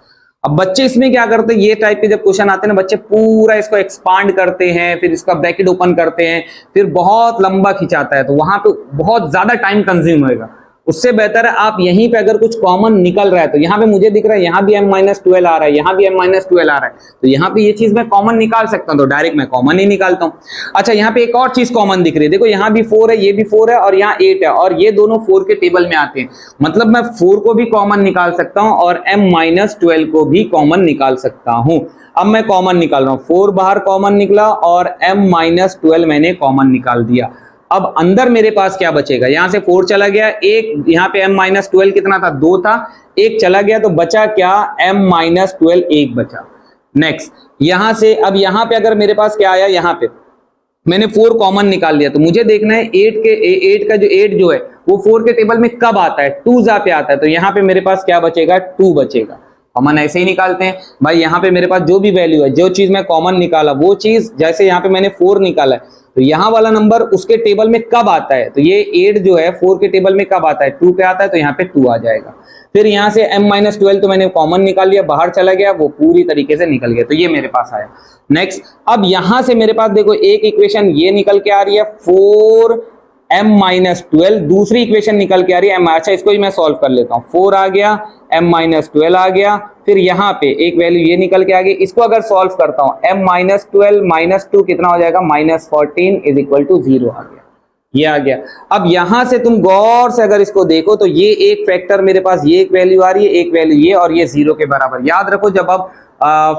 अब बच्चे इसमें क्या करते हैं, ये टाइप के जब क्वेश्चन आते हैं ना, बच्चे पूरा इसको एक्सपांड करते हैं, फिर इसका ब्रैकेट ओपन करते हैं, फिर बहुत लंबा खिंचाता है, तो वहां पे बहुत ज्यादा टाइम कंज्यूम होएगा। उससे बेहतर है आप यहीं पे अगर कुछ कॉमन निकल रहा है, तो यहाँ पे मुझे दिख रहा है यहाँ भी m-12 आ रहा है, यहाँ भी m-12 आ रहा है, तो यहाँ पे ये चीज मैं कॉमन निकाल सकता हूँ, तो डायरेक्ट मैं कॉमन ही निकालता हूँ। अच्छा यहाँ पे एक और चीज कॉमन दिख रही है, देखो यहाँ भी 4 है, ये भी 4 है और यहाँ 8 है, और ये दोनों 4 के टेबल में आते हैं, मतलब मैं 4 को भी कॉमन निकाल सकता हूँ और m-12 को भी कॉमन निकाल सकता हूँ। अब मैं कॉमन निकाल रहा हूँ, 4 बाहर कॉमन निकला और m-12 मैंने कॉमन निकाल दिया। अब अंदर मेरे पास क्या बचेगा, यहां से 4 चला गया, एक यहाँ पे m-12 कितना था, 2 था, एक चला गया, तो बचा क्या, m-12 एक बचा। नेक्स्ट यहां से, अब यहां पे अगर मेरे पास क्या आया, यहाँ पे मैंने 4 कॉमन निकाल लिया, तो मुझे देखना है 8 का जो 8 जो है वो 4 के टेबल में कब आता है, 2 पे आता है, तो यहाँ पे मेरे पास क्या बचेगा, 2 बचेगा। कॉमन ऐसे ही निकालते हैं भाई, यहाँ पे मेरे पास जो भी वैल्यू है, जो चीज मैं कॉमन निकाला वो चीज, जैसे यहाँ पे मैंने 4 निकाला है, तो यहाँ वाला नंबर उसके टेबल में कब आता है, तो ये 8 जो है 4 के टेबल में कब आता है, 2 पे आता है, तो यहाँ पे 2 आ जाएगा। फिर यहाँ से m-12 तो मैंने कॉमन निकाल लिया, बाहर चला गया, वो पूरी तरीके से निकल गया, तो ये मेरे पास आया। नेक्स्ट अब यहाँ से मेरे पास देखो एक इक्वेशन ये निकल के आ रही है 4m-12, दूसरी इक्वेशन निकल के आ रही है अच्छा इसको ही मैं सॉल्व कर लेता हूँ, 4 आ गया, m-12 आ गया, फिर यहाँ पे एक वैल्यू ये निकल के आ गई, इसको अगर सॉल्व करता हूँ m-12 माइनस 2 कितना हो जाएगा, -14 इज इक्वल टू 0 आ गया, ये आ गया। अब यहां से तुम गौर से अगर इसको देखो तो ये एक फैक्टर मेरे पास, ये एक वैल्यू आ रही है, एक वैल्यू ये, और ये 0 के बराबर। याद रखो जब आप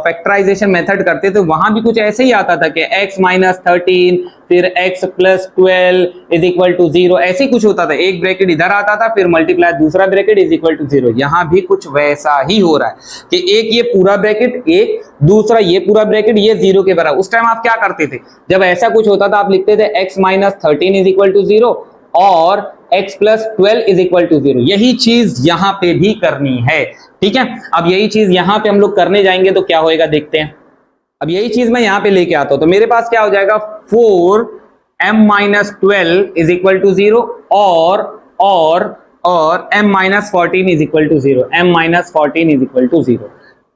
फैक्टराइजेशन मेथड करते तो वहां भी कुछ ऐसे ही आता था कि x-13 फिर x+12 इज इक्वल टू 0, ऐसे ही कुछ होता था, एक ब्रैकेट इधर आता था फिर मल्टीप्लाई दूसरा ब्रैकेट इज इक्वल टू 0। यहां भी कुछ वैसा ही हो रहा है कि एक ये पूरा ब्रैकेट, एक दूसरा ये पूरा ब्रैकेट, ये 0 के बराबर। उस टाइम आप क्या करते थे, जब ऐसा कुछ होता था आप लिखते थे x-13 इज इक्वल टू 0 और x+12 इज इक्वल टू 0। यही चीज यहां पे भी करनी है, ठीक है। अब यही चीज यहां पे हम लोग करने जाएंगे तो क्या होएगा देखते हैं। अब यही चीज मैं यहां पे लेके आता हूं, तो मेरे पास क्या हो जाएगा, 4m-12 इज इक्वल टू 0 और m-14 is equal to 0, m-14 is equal to 0।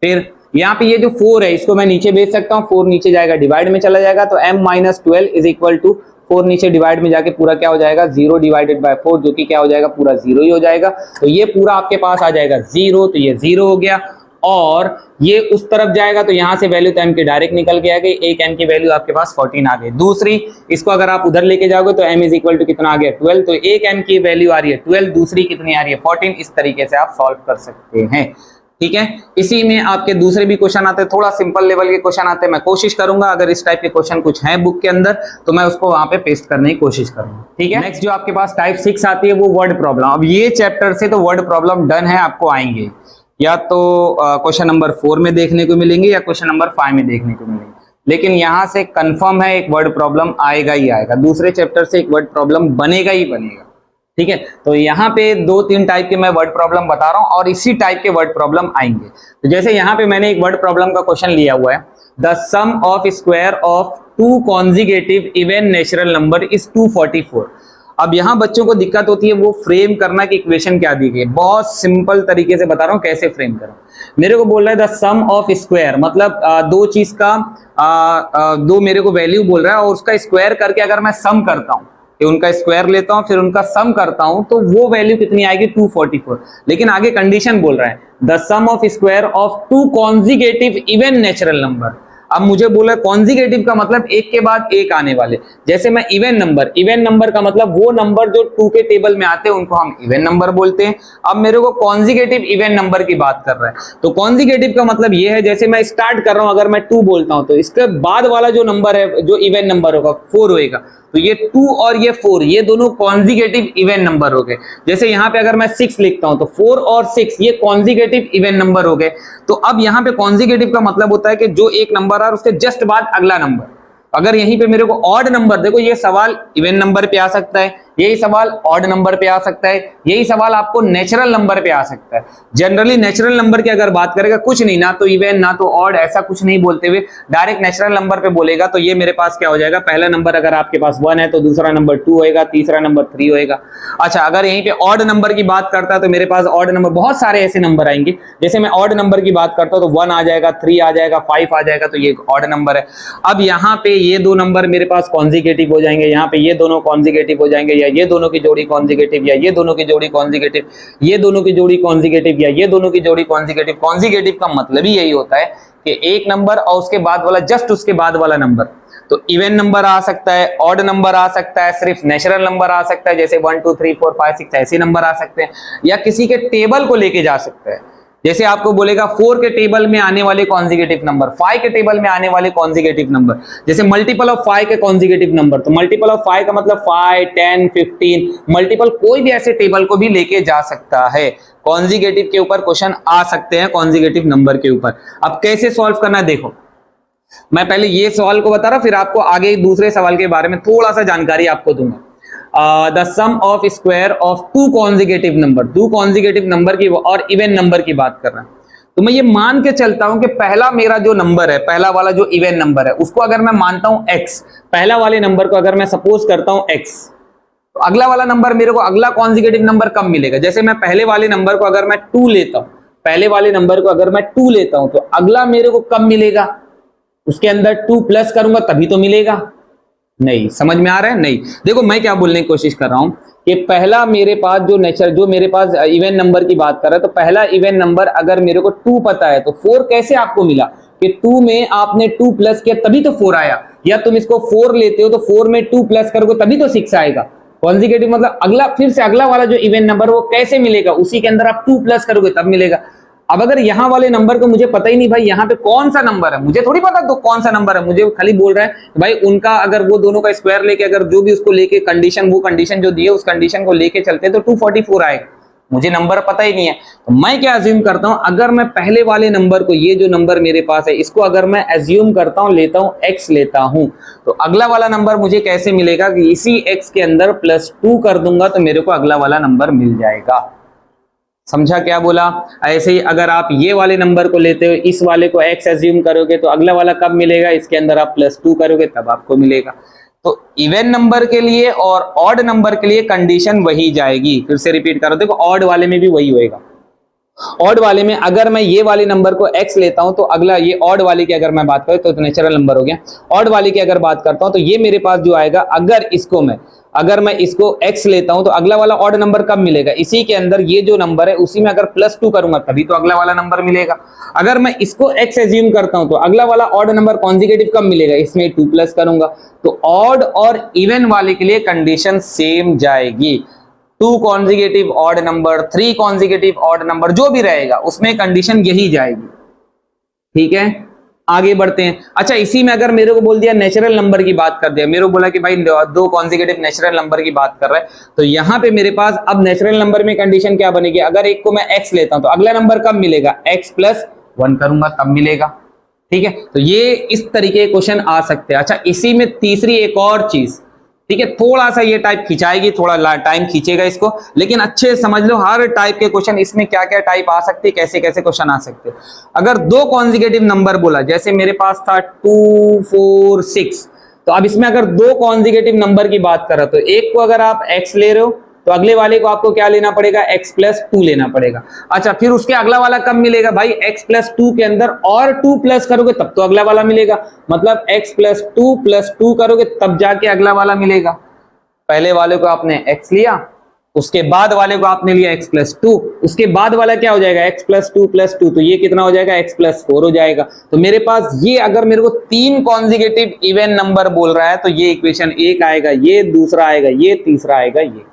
फिर यहाँ पे ये जो 4 है इसको मैं नीचे भेज सकता हूँ, 4 नीचे जाएगा डिवाइड में चला जाएगा, तो m-12 इज इक्वल टू 4 नीचे डिवाइड में जाके पूरा क्या हो जाएगा, 0 डिवाइडेड बाय 4, जो कि क्या हो जाएगा, पूरा 0 ही हो जाएगा। तो ये पूरा आपके पास आ जाएगा 0, तो ये 0 हो गया, और ये उस तरफ जाएगा तो यहाँ से वैल्यू तो m की डायरेक्ट निकल के आ गई, एक m की वैल्यू आपके पास 14 आ गई। दूसरी इसको अगर आप उधर लेके जाओगे तो m इज इक्वल टू कितना आ गया, 12, तो एक m की वैल्यू आ रही है 12, दूसरी कितनी आ रही है 14। इस तरीके से आप सॉल्व कर सकते हैं, ठीक है। इसी में आपके दूसरे भी क्वेश्चन आते हैं, थोड़ा सिंपल लेवल के क्वेश्चन आते हैं। मैं कोशिश करूंगा अगर इस टाइप के क्वेश्चन कुछ हैं बुक के अंदर तो मैं उसको वहां पे पेस्ट करने की कोशिश करूंगा, ठीक है। नेक्स्ट जो आपके पास टाइप 6 आती है वो वर्ड प्रॉब्लम। अब ये चैप्टर से तो वर्ड प्रॉब्लम डन है, आपको आएंगे या तो क्वेश्चन नंबर 4 में देखने को मिलेंगे या क्वेश्चन नंबर 5 में देखने को मिलेंगे, लेकिन यहां से कंफर्म है एक वर्ड प्रॉब्लम आएगा ही आएगा, दूसरे चैप्टर से एक वर्ड प्रॉब्लम बनेगा ही बनेगा, ठीक है। तो यहाँ पे 2-3 टाइप के मैं वर्ड प्रॉब्लम बता रहा हूं और इसी टाइप के वर्ड प्रॉब्लम आएंगे। तो जैसे यहाँ पे मैंने एक वर्ड प्रॉब्लम का क्वेश्चन लिया हुआ है, the sum of square of 2 consecutive even natural number is 244। अब यहाँ बच्चों को दिक्कत होती है वो फ्रेम करना कि इक्वेशन क्या दी गई है। बहुत सिंपल तरीके से बता रहा हूँ कैसे फ्रेम करो। मेरे को बोल रहा है द सम ऑफ स्क्वायर, मतलब दो चीज का दो मेरे को वैल्यू बोल रहा है और उसका स्क्वायर करके अगर मैं सम करता हूँ, उनका स्क्वायर लेता हूं फिर उनका सम करता हूं तो वो वैल्यू कितनी आएगी 244। लेकिन आगे कंडीशन बोल रहा है the sum of square of 2 consecutive even natural number. अब मुझे बोला कॉन्जिगेटिव का मतलब एक के बाद एक आने वाले, जैसे मैं इवन नंबर का मतलब वो नंबर जो 2 के टेबल में आते हैं उनको हम इवन नंबर बोलते हैं। अब मेरे को कॉन्जिगेटिव इवन नंबर की बात कर रहा है, तो कॉन्जिगेटिव का मतलब ये है जैसे मैं स्टार्ट कर रहा हूं, अगर मैं 2 बोलता हूं तो इसके बाद वाला जो नंबर है जो इवन नंबर होगा 4 होएगा, तो ये 2 और ये 4 ये दोनों कॉन्जिगेटिव इवन नंबर हो गए। जैसे यहाँ पे अगर मैं 6 लिखता हूं तो 4 और 6 ये कॉन्जिगेटिव इवन नंबर हो गए। तो अब यहाँ पे कॉन्जिगेटिव का मतलब होता है कि जो एक नंबर है उसके जस्ट बाद अगला नंबर। अगर यहीं पे मेरे को ऑड नंबर, देखो ये सवाल इवन नंबर पे आ सकता है, यही सवाल ऑड नंबर पे आ सकता है, यही सवाल आपको नेचुरल नंबर पे आ सकता है। जनरली नेचुरल नंबर की अगर बात करेगा कुछ नहीं, ना तो इवन ना तो ऑड, ऐसा कुछ नहीं बोलते हुए डायरेक्ट नेचुरल नंबर पे बोलेगा। तो ये मेरे पास क्या हो जाएगा, पहला नंबर अगर आपके पास 1 है तो दूसरा नंबर 2 होएगा, तीसरा नंबर 3 होएगा। अच्छा, अगर यहीं पे ऑड नंबर की बात करता है तो मेरे पास ऑड नंबर बहुत सारे ऐसे नंबर आएंगे। जैसे मैं ऑड नंबर की बात करता हूं तो 1 आ जाएगा, 3 आ जाएगा, 5 आ जाएगा, तो ये ऑड नंबर है। अब यहाँ पे ये दो नंबर मेरे पास कॉन्जिगेटिव हो जाएंगे, यहाँ पे ये दोनों कॉन्जिगेटिव हो जाएंगे, या ये दोनों की जोड़ी कॉन्जिगेटिव, या ये दोनों की जोड़ी कॉन्जिगेटिव, ये दोनों की जोड़ी कॉन्जिगेटिव, या ये दोनों की जोड़ी कॉन्जिगेटिव। कॉन्जिगेटिव का मतलब ही यही होता है कि एक नंबर और उसके बाद वाला, जस्ट उसके बाद वाला नंबर। तो इवन नंबर आ सकता है, ऑड नंबर आ सकता है, सिर्फ नेचुरल नंबर आ सकता है, जैसे 1 2 3 4 5 6 ऐसे नंबर आ सकते हैं, या किसी के टेबल को लेके जा सकता है। जैसे आपको बोलेगा 4 के टेबल में आने वाले कॉन्जिगेटिव नंबर, 5 के टेबल में आने वाले कॉन्जिगेटिव नंबर, जैसे मल्टीपल ऑफ 5 के कॉन्जिगेटिव नंबर। तो मल्टीपल ऑफ 5 का मतलब 5 10 15 मल्टीपल, कोई भी ऐसे टेबल को भी लेके जा सकता है। कॉन्जिगेटिव के ऊपर क्वेश्चन आ सकते हैं, कॉन्जिगेटिव नंबर के ऊपर। अब कैसे सॉल्व करना, देखो मैं पहले ये सवाल को बता रहा, फिर आपको आगे दूसरे सवाल के बारे में थोड़ा सा जानकारी आपको दूंगा। The sum of square of 2 consecutive number, 2 consecutive number की और इवन नंबर की बात कर रहा है। तो मैं ये मान के चलता हूं कि पहला मेरा जो नंबर है, पहला वाला जो इवन नंबर है, उसको अगर मैं मानता हूं x, पहला वाले नंबर को अगर मैं सपोज करता हूं x, तो अगला वाला नंबर मेरे को, अगला कॉन्जिगेटिव नंबर कब मिलेगा। जैसे मैं पहले वाले नंबर को अगर मैं 2 लेता हूं, पहले वाले नंबर को अगर मैं 2 लेता हूं तो अगला मेरे को कब मिलेगा, उसके अंदर 2 प्लस करूंगा तभी तो मिलेगा। नहीं, समझ में आ रहा है? नहीं, देखो मैं क्या बोलने की कोशिश कर रहा हूं कि पहला मेरे पास जो मेरे पास इवन नंबर की बात कर रहा है, तो पहला इवन नंबर अगर मेरे को 2 पता है तो 4 कैसे आपको मिला कि 2 में आपने 2 प्लस किया तभी तो 4 आया, या तुम इसको 4 लेते हो तो 4 में 2 प्लस करोगे तभी तो 6 आएगा। कॉन्जिगेटिव मतलब अगला, फिर से अगला वाला जो इवन नंबर वो कैसे मिलेगा, उसी के अंदर आप 2 प्लस करोगे तब मिलेगा। अब अगर यहाँ वाले नंबर को मुझे पता ही नहीं भाई यहाँ पे कौन सा नंबर है, मुझे थोड़ी पता तो कौन सा नंबर है, मुझे खाली बोल रहा है भाई उनका, अगर वो दोनों का स्क्वायर लेके, अगर जो भी उसको लेके कंडीशन, वो कंडीशन जो दी है उस कंडीशन को लेके चलते हैं तो 244 आएगा। मुझे नंबर पता ही नहीं है, तो मैं क्या अज्यूम करता हूं, अगर मैं पहले वाले नंबर को, ये जो नंबर मेरे पास है इसको अगर मैं अज्यूम करता हूं, लेता हूं x लेता हूं, तो अगला वाला नंबर मुझे कैसे मिलेगा कि इसी x के अंदर +2 कर दूंगा तो मेरे को अगला वाला नंबर मिल जाएगा। समझा क्या बोला? ऐसे ही अगर आप ये वाले नंबर को लेते हो, इस वाले को x अज्यूम करोगे तो अगला वाला कब मिलेगा, इसके अंदर आप +2 करोगे तब आपको मिलेगा। तो इवन नंबर के लिए और ऑड नंबर के लिए कंडीशन वही जाएगी। फिर से रिपीट करो, देखो ऑड वाले में भी वही होएगा। ऑड वाले में अगर मैं ये वाले नंबर को x लेता हूं तो अगला, ये ऑड वाले की अगर मैं बात करूं तो नेचुरल नंबर हो गया। ऑड वाले की अगर बात करता हूं तो ये मेरे पास जो आएगा, अगर मैं इसको x लेता हूं तो अगला वाला ऑड नंबर कब मिलेगा, इसी के अंदर ये जो नंबर है उसी में अगर +2 करूंगा तभी तो अगला वाला नंबर मिलेगा। अगर मैं इसको x एज्यूम करता हूं तो अगला वाला ऑड नंबर कॉन्जिगेटिव कब मिलेगा, इसमें 2 प्लस करूंगा। तो ऑड और इवन वाले के लिए कंडीशन सेम जाएगी। 2 कॉन्जिगेटिव ऑड नंबर, 3 कॉन्जिगेटिव ऑड नंबर, जो भी रहेगा उसमें कंडीशन यही जाएगी। ठीक है, आगे बढ़ते हैं। अच्छा, इसी में अगर मेरे को बोल दिया नेचुरल नंबर की बात कर दिया, मेरे को बोला कि भाई 2 कॉन्जिगेटिव नेचुरल नंबर की बात कर रहा है, तो यहां पे मेरे पास अब नेचुरल नंबर में कंडीशन क्या बनेगी, अगर एक को मैं x लेता हूं तो अगला नंबर कब मिलेगा, x प्लस 1 करूंगा तब मिलेगा। ठीक है, तो ये इस तरीके के क्वेश्चन आ सकते हैं। अच्छा, इसी में तीसरी एक और चीज, ठीक है, थोड़ा सा ये टाइप खिंचाएगी, थोड़ा टाइम खींचेगा इसको, लेकिन अच्छे समझ लो हर टाइप के क्वेश्चन इसमें क्या क्या टाइप आ सकते हैं, कैसे कैसे क्वेश्चन आ सकते हैं। अगर 2 कॉन्जिगेटिव नंबर बोला, जैसे मेरे पास था 2 4 6, तो अब इसमें अगर 2 कॉन्जिगेटिव नंबर की बात करें तो एक को अगर आप x ले रहे हो तो अगले वाले को आपको क्या लेना पड़ेगा, x प्लस 2 लेना पड़ेगा। अच्छा, फिर उसके अगला वाला कब मिलेगा भाई, x प्लस 2 के अंदर और 2 प्लस करोगे तब तो अगला वाला मिलेगा, मतलब x प्लस 2 करोगे तब जाके अगला वाला मिलेगा। पहले वाले को आपने x लिया, उसके बाद वाले को आपने लिया x प्लस 2, उसके बाद वाला क्या हो जाएगा, x प्लस 2, तो ये कितना हो जाएगा, x प्लस 4 हो जाएगा। तो मेरे पास ये अगर मेरे को 3 कॉन्जिगेटिव इवन नंबर बोल रहा है तो ये इक्वेशन 1 आएगा, ये दूसरा आएगा, ये तीसरा आएगा। ये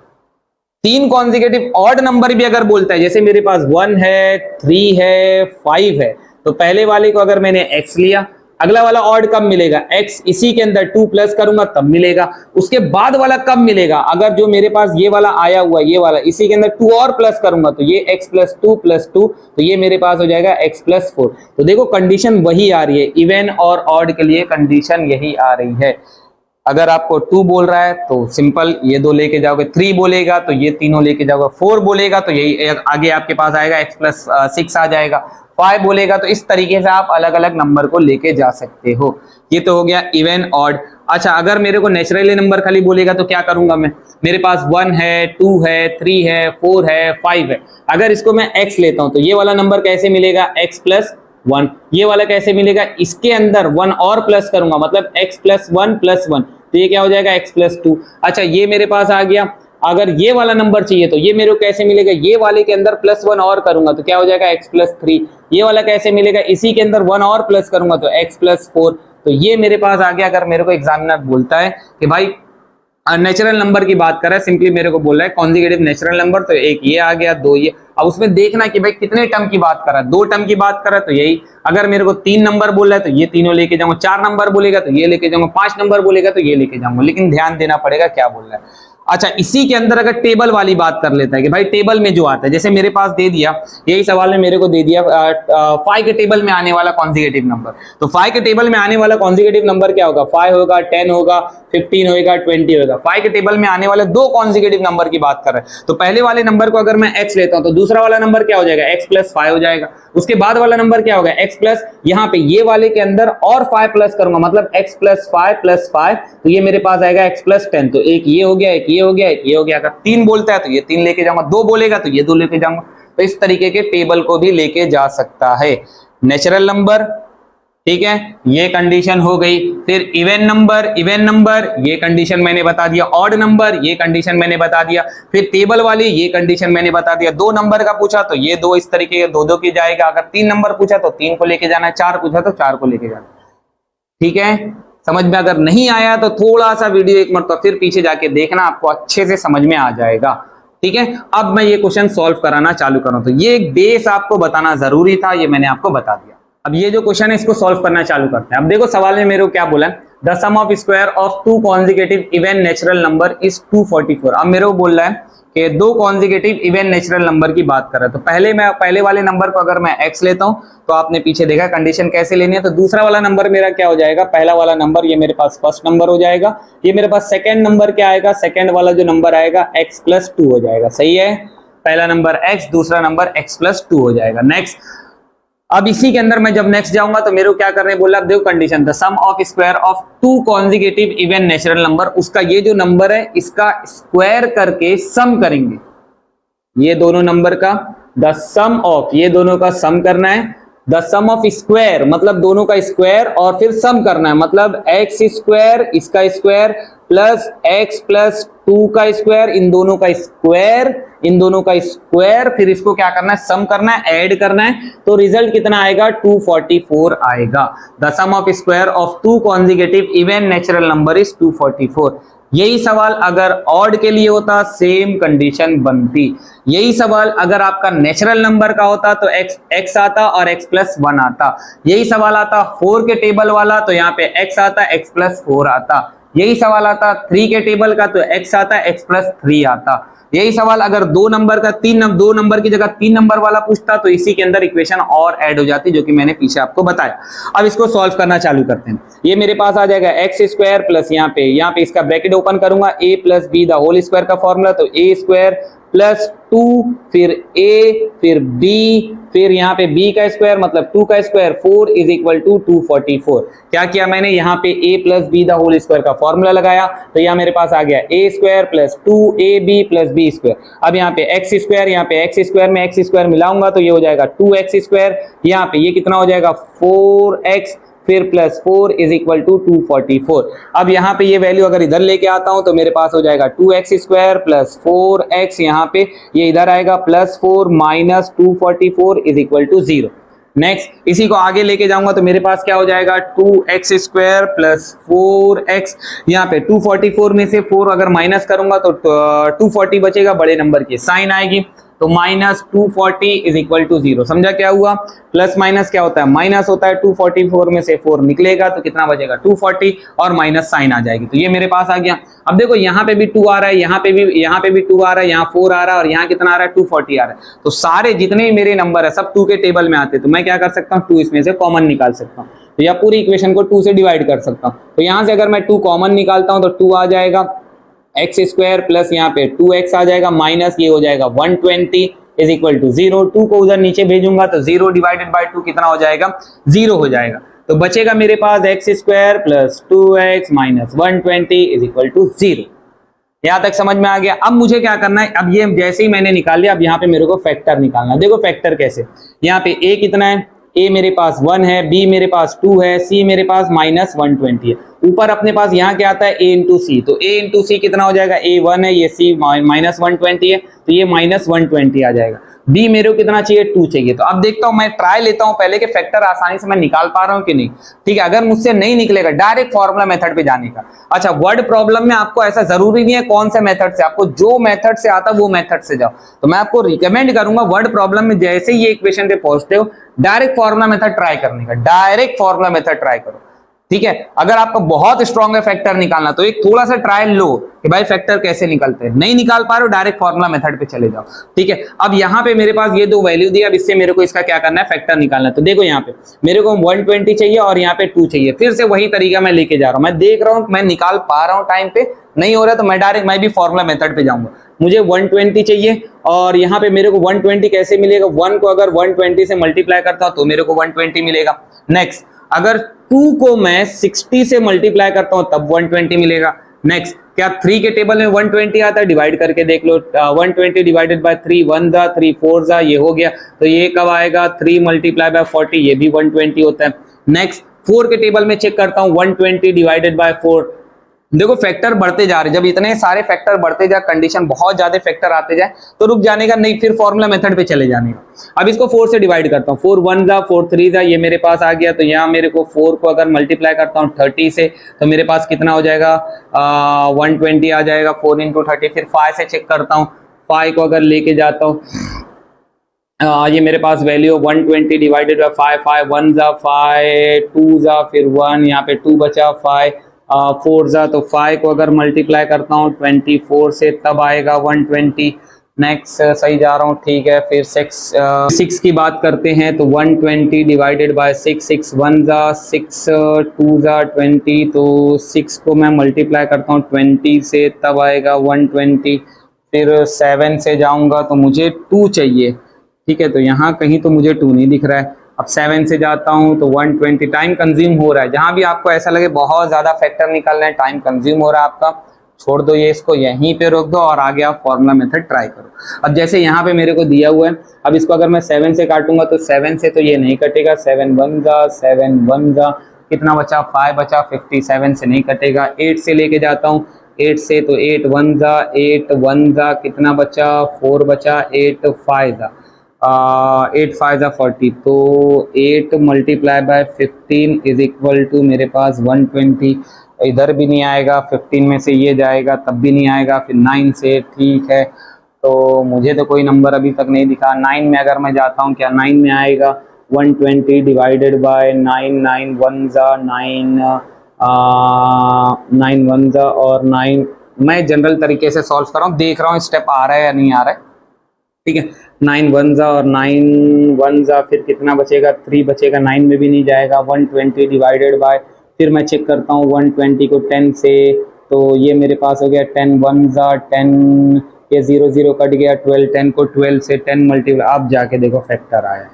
3 कॉन्जिगेटिव ऑड नंबर भी अगर बोलता है, जैसे मेरे पास 1 है, 3 है, 5 है, तो पहले वाले को अगर मैंने x लिया, अगला वाला ऑड कब मिलेगा, x इसी के अंदर 2 प्लस करूंगा तब मिलेगा। उसके बाद वाला कब मिलेगा, अगर जो मेरे पास ये वाला आया हुआ, ये वाला इसी के अंदर 2 और प्लस करूंगा तो ये x प्लस 2 तो ये मेरे पास हो जाएगा x प्लस 4। तो देखो कंडीशन वही आ रही है, इवन और ऑड के लिए कंडीशन यही आ रही है। अगर आपको 2 बोल रहा है तो सिंपल ये 2 लेके जाओगे, 3 बोलेगा तो ये तीनों लेके जाओगे, 4 बोलेगा तो यही आगे आपके पास आएगा, x प्लस 6 आ जाएगा, 5 बोलेगा तो इस तरीके से आप अलग अलग नंबर को लेके जा सकते हो। ये तो हो गया इवन ऑड। अच्छा, अगर मेरे को नेचुरली नंबर खाली बोलेगा तो क्या करूंगा मैं, मेरे पास 1 है, 2 है, 3 है, 4 है, 5 है, अगर इसको मैं x लेता हूं तो ये वाला नंबर कैसे मिलेगा, x प्लस 1, ये वाला कैसे मिलेगा, इसके अंदर 1 और प्लस करूंगा, मतलब x प्लस 1 प्लस 1, तो ये क्या हो जाएगा, x प्लस 2। अच्छा, ये मेरे पास आ गया। अगर ये वाला नंबर चाहिए तो ये मेरे को कैसे मिलेगा, ये वाले के अंदर प्लस 1 और करूंगा तो क्या हो जाएगा, x प्लस 3। ये वाला कैसे मिलेगा, इसी के अंदर 1 और प्लस करूंगा तो x प्लस 4। तो ये मेरे पास आ गया। अगर मेरे को एग्जामिनर बोलता है कि भाई नेचुरल नंबर की बात कर रहा है, सिंपली मेरे को बोल रहा है कॉन्जिगेटिव नेचुरल नंबर, तो एक ये आ गया, 2 ये। अब उसमें देखना कि भाई कितने टर्म की बात कर रहा है, 2 टर्म की बात कर रहा है तो यही। अगर मेरे को 3 नंबर बोल रहा है तो ये तीनों लेके जाऊंगा, 4 नंबर बोलेगा तो ये लेके जाऊंगा, 5 नंबर बोलेगा तो ये लेके जाऊंगा, लेकिन ध्यान देना पड़ेगा क्या बोल रहा है। अच्छा, इसी के अंदर अगर टेबल वाली बात कर लेता है कि भाई टेबल में जो आता है, जैसे मेरे पास दे दिया, यही सवाल में मेरे को दे दिया 5 के टेबल में आने वाला कॉन्जिगेटिव नंबर, तो 5 के टेबल में आने वाला कॉन्जिगेटिव नंबर क्या होगा, 5 होगा, 10 होगा, 15 होगा, 20 होगा। 5 के टेबल में आने वाले 2 कॉन्जिगेटिव नंबर की बात कर रहे हैं, तो पहले वाले नंबर को अगर मैं x लेता हूं तो दूसरा वाला नंबर क्या हो जाएगा, x प्लस 5 हो जाएगा। उसके बाद वाला नंबर क्या होगा, x प्लस, यहाँ पे ये वाले के अंदर और 5 प्लस करूंगा, मतलब x प्लस 5 प्लस 5, तो ये मेरे पास आएगा x प्लस 10। तो एक ये हो गया, एक ये हो गया, एक ये हो गया। अगर 3 बोलता है तो ये 3 लेके जाऊंगा, 2 बोलेगा तो ये 2 लेके जाऊंगा। तो इस तरीके के टेबल को भी लेके जा सकता है। नेचुरल नंबर, ठीक है, ये कंडीशन हो गई। फिर इवन नंबर, ये कंडीशन मैंने बता दिया। ऑड नंबर, ये कंडीशन मैंने बता दिया। फिर टेबल वाली, ये कंडीशन मैंने बता दिया। 2 नंबर का पूछा तो ये 2 इस तरीके के 2-2 की जाएगा। अगर 3 नंबर पूछा तो 3 को लेके जाना है, 4 पूछा तो 4 को लेके जाना। ठीक है, समझ में अगर नहीं आया तो थोड़ा सा वीडियो एक मरतबा फिर पीछे जाके देखना, आपको अच्छे से समझ में आ जाएगा। ठीक है, अब मैं ये क्वेश्चन सॉल्व कराना चालू करूं, तो ये बेस आपको बताना जरूरी था, ये मैंने आपको बता दिया। अब ये जो क्वेश्चन है इसको सॉल्व करना चालू करते हैं। अब देखो सवाल में मेरे को क्या बोला है, the sum of square of 2 consecutive even natural number is 244। अब मेरे को बोल रहा है कि 2 कॉन्जिगेटिव इवन नेचुरल नंबर की बात कर रहा है, तो पहले वाले नंबर को अगर मैं x लेता हूं तो आपने पीछे देखा कंडीशन कैसे लेनी है। तो दूसरा वाला नंबर मेरा क्या हो जाएगा, पहला वाला नंबर ये मेरे पास फर्स्ट नंबर हो जाएगा। ये मेरे पास सेकंड नंबर क्या आएगा, सेकंड वाला जो नंबर आएगा x प्लस 2 हो जाएगा। सही है, पहला नंबर x, दूसरा नंबर x प्लस 2 हो जाएगा। नेक्स्ट, अब इसी के अंदर मैं जब नेक्स्ट जाऊंगा तो मेरे को क्या करने बोला, देखो condition, the sum of square of 2 consecutive even natural number, उसका ये जो नंबर है इसका स्क्वायर करके सम करेंगे। ये दोनों नंबर का द सम ऑफ, ये दोनों का सम करना है। द सम ऑफ स्क्वायर मतलब दोनों का स्क्वायर, और फिर सम करना है, मतलब एक्स स्क्वायर इसका स्क्वायर प्लस एक्स प्लस 2 का स्क्वायर, इन दोनों का स्क्वायर, इन दोनों का स्क्वायर, फिर इसको क्या करना है, सम करना है, ऐड करना है। तो रिजल्ट कितना आएगा, 244 आएगा। The sum of square of 2 consecutive even natural number is 244। यही सवाल अगर ऑड के लिए होता सेम कंडीशन बनती। यही सवाल अगर आपका नेचुरल नंबर का होता तो x आता और x+1 आता। यही सवाल आता 4 के टेबल वाला तो यहाँ पे x आता x+4 आता। यही सवाल आता 3 के टेबल का तो x आता x+3 आता। यही सवाल अगर दो नंबर की जगह 3 नंबर वाला पूछता तो इसी के अंदर इक्वेशन और ऐड हो जाती, जो कि मैंने पीछे आपको बताया। अब इसको सॉल्व करना चालू करते हैं। ये मेरे पास आ जाएगा x² प्लस यहाँ पे इसका ब्रैकेट ओपन करूंगा a + b the whole square का फॉर्मूला, तो a² प्लस 2 फिर a फिर b फिर यहाँ पे b का स्क्वायर मतलब 2 का स्क्वायर 4 इज इक्वल टू 244। क्या किया मैंने यहाँ पे a plus b the whole square का फॉर्मूला लगाया, तो यहाँ मेरे पास आ गया a² plus 2ab plus b square. अब यहाँ पे x², यहाँ पे x² में x² मिलाऊंगा तो ये हो जाएगा 2x²। यहाँ पे ये कितना हो जाएगा 4x फिर प्लस 4 इज इक्वल टू 244। अब यहाँ पे ये वैल्यू अगर इधर लेके आता हूं तो मेरे पास हो जाएगा 2x² प्लस 4x, यहाँ पे ये इधर आएगा plus 4 minus 244 is equal to 0। Next इसी को आगे लेके जाऊंगा तो मेरे पास क्या हो जाएगा 2x² प्लस 4x। यहाँ पे 244 में से 4 अगर माइनस करूंगा तो 240 बचेगा, बड़े नंबर की साइन आएगी तो माइनस 240 इज इक्वल टू 0। समझा क्या हुआ? प्लस माइनस क्या होता है? माइनस होता है। 244 में से 4 निकलेगा तो कितना बचेगा 240 और माइनस साइन आ जाएगी, तो ये मेरे पास आ गया। अब देखो यहाँ पे भी 2 आ रहा है, यहाँ पे भी 2 आ रहा है, यहाँ 4 आ रहा है और यहाँ कितना आ रहा है 240 आ रहा है। तो सारे जितने भी मेरे नंबर है सब 2 के टेबल में आते, तो मैं क्या कर सकता हूँ 2 इसमें से कॉमन निकाल सकता हूँ, तो या पूरी इक्वेशन को 2 से डिवाइड कर सकता हूँ। तो यहाँ से अगर मैं 2 कॉमन निकालता हूँ तो 2 आ जाएगा x² प्लस यहाँ पे 2x आ जाएगा माइनस ये हो जाएगा 120 इज इक्वल टू 0। 2 को उधर नीचे भेजूंगा तो 0 डिवाइडेड बाय 2 कितना हो जाएगा 0 हो जाएगा। तो बचेगा मेरे पास x² plus 2x minus 120 is equal to 0। यहां तक समझ में आ गया? अब मुझे क्या करना है, अब ये जैसे ही मैंने निकाल लिया, अब यहाँ पे मेरे को फैक्टर निकालना है। देखो फैक्टर कैसे, यहाँ पे a कितना है, a मेरे पास 1 है, b मेरे पास 2 है, c मेरे पास माइनस 120 है। ऊपर अपने पास यहाँ क्या आता है a इंटू सी, तो a इंटू सी कितना हो जाएगा a 1 है, ये c माइनस 120 है तो ये माइनस 120 आ जाएगा। b मेरे को कितना चाहिए 2 चाहिए। तो अब देखता हूं मैं ट्राई लेता हूं पहले कि फैक्टर आसानी से मैं निकाल पा रहा हूं कि नहीं। ठीक है, अगर मुझसे नहीं निकलेगा डायरेक्ट फॉर्मूला मेथड पे जाने का। अच्छा, वर्ड प्रॉब्लम में आपको ऐसा जरूरी नहीं है कौन से मेथड से, आपको जो मेथड से आता वो मेथड से जाओ। तो मैं आपको रिकमेंड करूंगा वर्ड प्रॉब्लम में जैसे ही ये इक्वेशन पे पहुंचते हो डायरेक्ट फॉर्मूला मेथड ट्राई करने का, डायरेक्ट फॉर्मूला मेथड ट्राई करो। ठीक है, अगर आपको बहुत स्ट्रॉन्ग है फैक्टर निकालना तो एक थोड़ा सा ट्रायल लो कि भाई फैक्टर कैसे निकलते हैं। नहीं निकाल पा रहे हो डायरेक्ट फॉर्मूला मेथड पे चले जाओ। ठीक है, अब यहाँ पे मेरे पास ये दो वैल्यू दी, अब इससे मेरे को इसका क्या करना है फैक्टर निकालना है। तो देखो यहाँ पे मेरे को 120 चाहिए और यहाँ पे 2 चाहिए, फिर से वही तरीका मैं लेके जा रहा हूँ। मैं देख रहा हूँ मैं निकाल पा रहा हूँ, टाइम पे नहीं हो रहा तो मैं भी फॉर्मूला मेथड पे जाऊंगा। मुझे 120 चाहिए और यहाँ पे मेरे को 120 कैसे मिलेगा, 1 को अगर 120 से मल्टीप्लाई करता हूँ तो मेरे को 120 मिलेगा। नेक्स्ट, अगर 2 को मैं 60 से मल्टीप्लाई करता हूं तब 120 मिलेगा। नेक्स्ट, क्या 3 के टेबल में 120 आता है, डिवाइड करके देख लो। 120 डिवाइडेड बाय 3 1 जा 3 4 जा, ये हो गया। तो ये कब आएगा 3 मल्टीप्लाई बाय 40, ये भी 120 होता है। नेक्स्ट, 4 के टेबल में चेक करता हूं 120 डिवाइडेड बाय 4। देखो फैक्टर बढ़ते जा रहे, जब इतने सारे फैक्टर बढ़ते जाए, कंडीशन बहुत ज्यादा फैक्टर आते जाए तो रुक जाने का नहीं, फिर फॉर्मूला मेथड पे चले जाने का। अब इसको 4 से डिवाइड करता हूँ, 4 1 जा 4 3 जा, ये मेरे पास आ गया। तो यहाँ मेरे को 4 को अगर मल्टीप्लाई करता हूँ 30 से तो मेरे पास कितना हो जाएगा 120 आ जाएगा। 4 इंटू 30, फिर 5 से चेक करता हूँ, 5 को अगर लेके जाता हूँ ये मेरे पास वैल्यू 120 डिवाइडेड बाय 5, 5 1 जा 5 2 जा फिर 1, यहाँ पे 2 बचा 5 4 जा, तो 5 को अगर मल्टीप्लाई करता हूँ 24 से तब आएगा 120। नेक्स्ट, सही जा रहा हूँ, ठीक है। फिर 6 की बात करते हैं तो 120 डिवाइडेड बाय 6, 6 1 जा 6 2 जा 20, तो 6 को मैं मल्टीप्लाई करता हूँ 20 से तब आएगा 120। फिर 7 से जाऊंगा तो मुझे 2 चाहिए। ठीक है, तो यहाँ कहीं तो मुझे 2 नहीं दिख रहा है। अब 7 से जाता हूं तो 120, टाइम कंज्यूम हो रहा है। जहां भी आपको ऐसा लगे बहुत ज्यादा फैक्टर निकालना है, टाइम कंज्यूम हो रहा है आपका, छोड़ दो ये, इसको यहीं पे रोक दो और आगे आप फॉर्मूला मेथड ट्राई करो। अब जैसे यहाँ पे मेरे को दिया हुआ है, अब इसको अगर मैं 7 से काटूंगा तो 7 से तो ये नहीं कटेगा, 7 1 जा 7 1 जा, कितना बचा 5 बचा, 57 से नहीं कटेगा। 8 से लेके जाता हूँ, 8 से तो 8 1 जा 8 1 जा, कितना बचा 4 बचा, 8 5 जा 8 5 जा 40, तो 8 multiply by 15 is equal to मेरे पास 120। इधर भी नहीं आएगा, 15 में से ये जाएगा तब भी नहीं आएगा, फिर 9 से, ठीक है। तो मुझे तो कोई नंबर अभी तक नहीं दिखा। 9 में अगर मैं जाता हूँ, क्या 9 में आएगा 120 डिवाइडेड बाय 9, 9 1 जा 9, 9 1 जा और 9। मैं जनरल तरीके से सॉल्व कर रहा हूँ, देख रहा हूँ स्टेप आ रहा है या नहीं आ रहा है, ठीक है। 9 1 जा और 9 1 जा, फिर कितना बचेगा 3 बचेगा, 9 में भी नहीं जाएगा। 120 डिवाइडेड बाय, फिर मैं चेक करता हूँ 120 को 10 से, तो ये मेरे पास हो गया 10 1 जा 10, ये 0 0 कट गया, 12 10 को 12 से 10 मल्टीप्लाई, आप जाके देखो फैक्टर आया।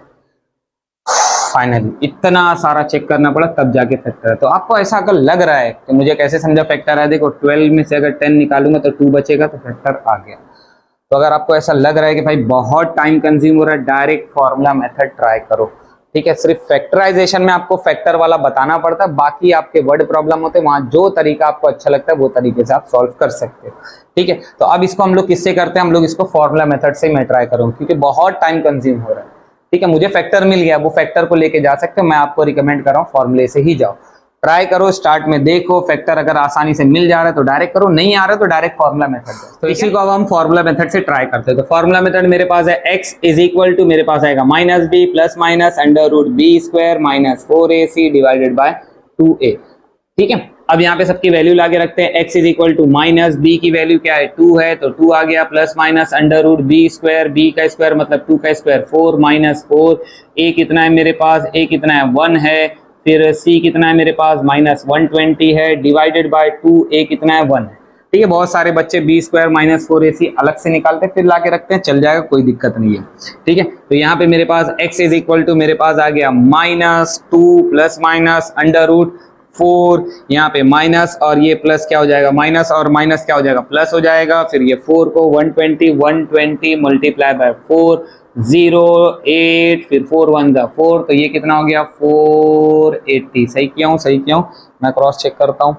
फाइनली इतना सारा चेक करना पड़ा तब जाके फैक्टर है। तो आपको ऐसा अगर लग रहा है कि मुझे कैसे समझा फैक्टर है, देखो 12 में से अगर 10 निकालूंगा तो 2 बचेगा, तो फैक्टर आ गया। तो अगर आपको ऐसा लग रहा है कि भाई बहुत टाइम कंज्यूम हो रहा है, डायरेक्ट फॉर्मूला मेथड ट्राई करो, ठीक है। सिर्फ फैक्टराइजेशन में आपको फैक्टर वाला बताना पड़ता है, बाकी आपके वर्ड प्रॉब्लम होते हैं, वहां जो तरीका आपको अच्छा लगता है वो तरीके से आप सॉल्व कर सकते हो, ठीक है। तो अब इसको हम लोग किससे करते हैं, हम लोग इसको फॉर्मूला मेथड से मैं ट्राई करूंगा, क्योंकि बहुत टाइम कंज्यूम हो रहा है, ठीक है। मुझे फैक्टर मिल गया, वो फैक्टर को लेके जा सकते हो, मैं आपको रिकमेंड कर रहा हूँ फॉर्मूले से ही जाओ, ट्राई करो। स्टार्ट में देखो फैक्टर अगर आसानी से मिल जा रहा है तो डायरेक्ट करो, नहीं आ रहा है तो डायरेक्ट फॉर्मूला मेथड। तो इसी को अब हम फॉर्मूला मेथड से ट्राई करते हैं। तो फॉर्मूला मेथड मेरे पास है x इज इक्वल टू, मेरे पास आएगा minus b plus minus under root b square minus 4ac divided by 2a, ठीक है। अब यहाँ पे सबकी वैल्यू लाके रखते हैं। x is equal to minus b की वैल्यू क्या है 2 है, तो 2 आ गया, plus minus under root b square, b का स्क्वायर मतलब 2 का स्क्वायर 4 माइनस 4, a कितना है मेरे पास, a कितना है 1 है, फिर c कितना है मेरे पास माइनस 120 है, डिवाइडेड बाय 2, a कितना है 1 है, ठीक है। बहुत सारे बच्चे बी स्क्वायर माइनस 4ac अलग से निकालते हैं फिर लाके रखते हैं, चल जाएगा, कोई दिक्कत नहीं है, ठीक है। तो यहाँ पे मेरे पास x इज इक्वल टू मेरे पास आ गया minus 2 plus minus under root 4, यहाँ पे माइनस और ये प्लस क्या हो जाएगा, माइनस और माइनस क्या हो जाएगा, प्लस हो जाएगा। फिर ये 4 को 120 मल्टीप्लाई बाय 4 0 8, फिर 4 1 जा 4, तो ये कितना हो गया 480। सही किया हूँ, सही किया हूँ, मैं क्रॉस चेक करता हूँ।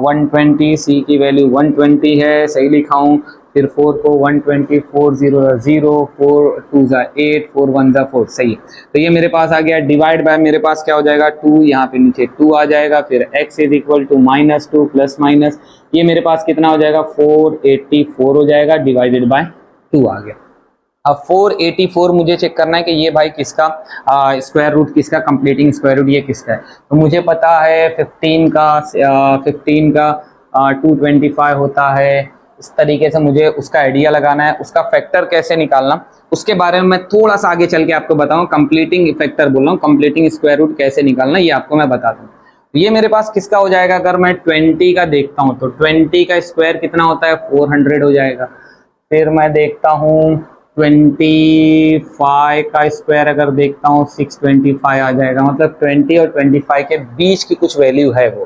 120 सी की वैल्यू 120 है, सही लिखा हूँ। फिर 4 को 120, 4 0 0, 4 2 जा 8, 4 1 जा 4, सही है। तो ये मेरे पास आ गया, डिवाइड बाय मेरे पास क्या हो जाएगा 2, यहाँ पे नीचे 2 आ जाएगा। फिर x is equal to minus 2 plus minus, ये मेरे पास कितना हो जाएगा 484 हो जाएगा, डिवाइडेड बाय 2 आ गया। अब 484 मुझे चेक करना है कि ये भाई किसका स्क्वायर रूट, किसका कंप्लीटिंग स्क्वायर रूट, ये किसका है। तो मुझे पता है 15 का 225 होता है। इस तरीके से मुझे उसका आइडिया लगाना है, उसका फैक्टर कैसे निकालना उसके बारे में मैं थोड़ा सा आगे चल के आपको बताऊं। कंप्लीटिंग फैक्टर बोल रहा हूँ, कंप्लीटिंग स्क्वायर रूट कैसे निकालना ये आपको मैं बताता हूँ। ये मेरे पास किसका हो जाएगा, अगर मैं 20 का देखता हूँ तो 20 का स्क्वायर कितना होता है 400 हो जाएगा। फिर मैं देखता हूँ 25 का स्क्वायर अगर देखता हूँ 625 आ जाएगा। मतलब 20 और 25 के बीच की कुछ वैल्यू है वो,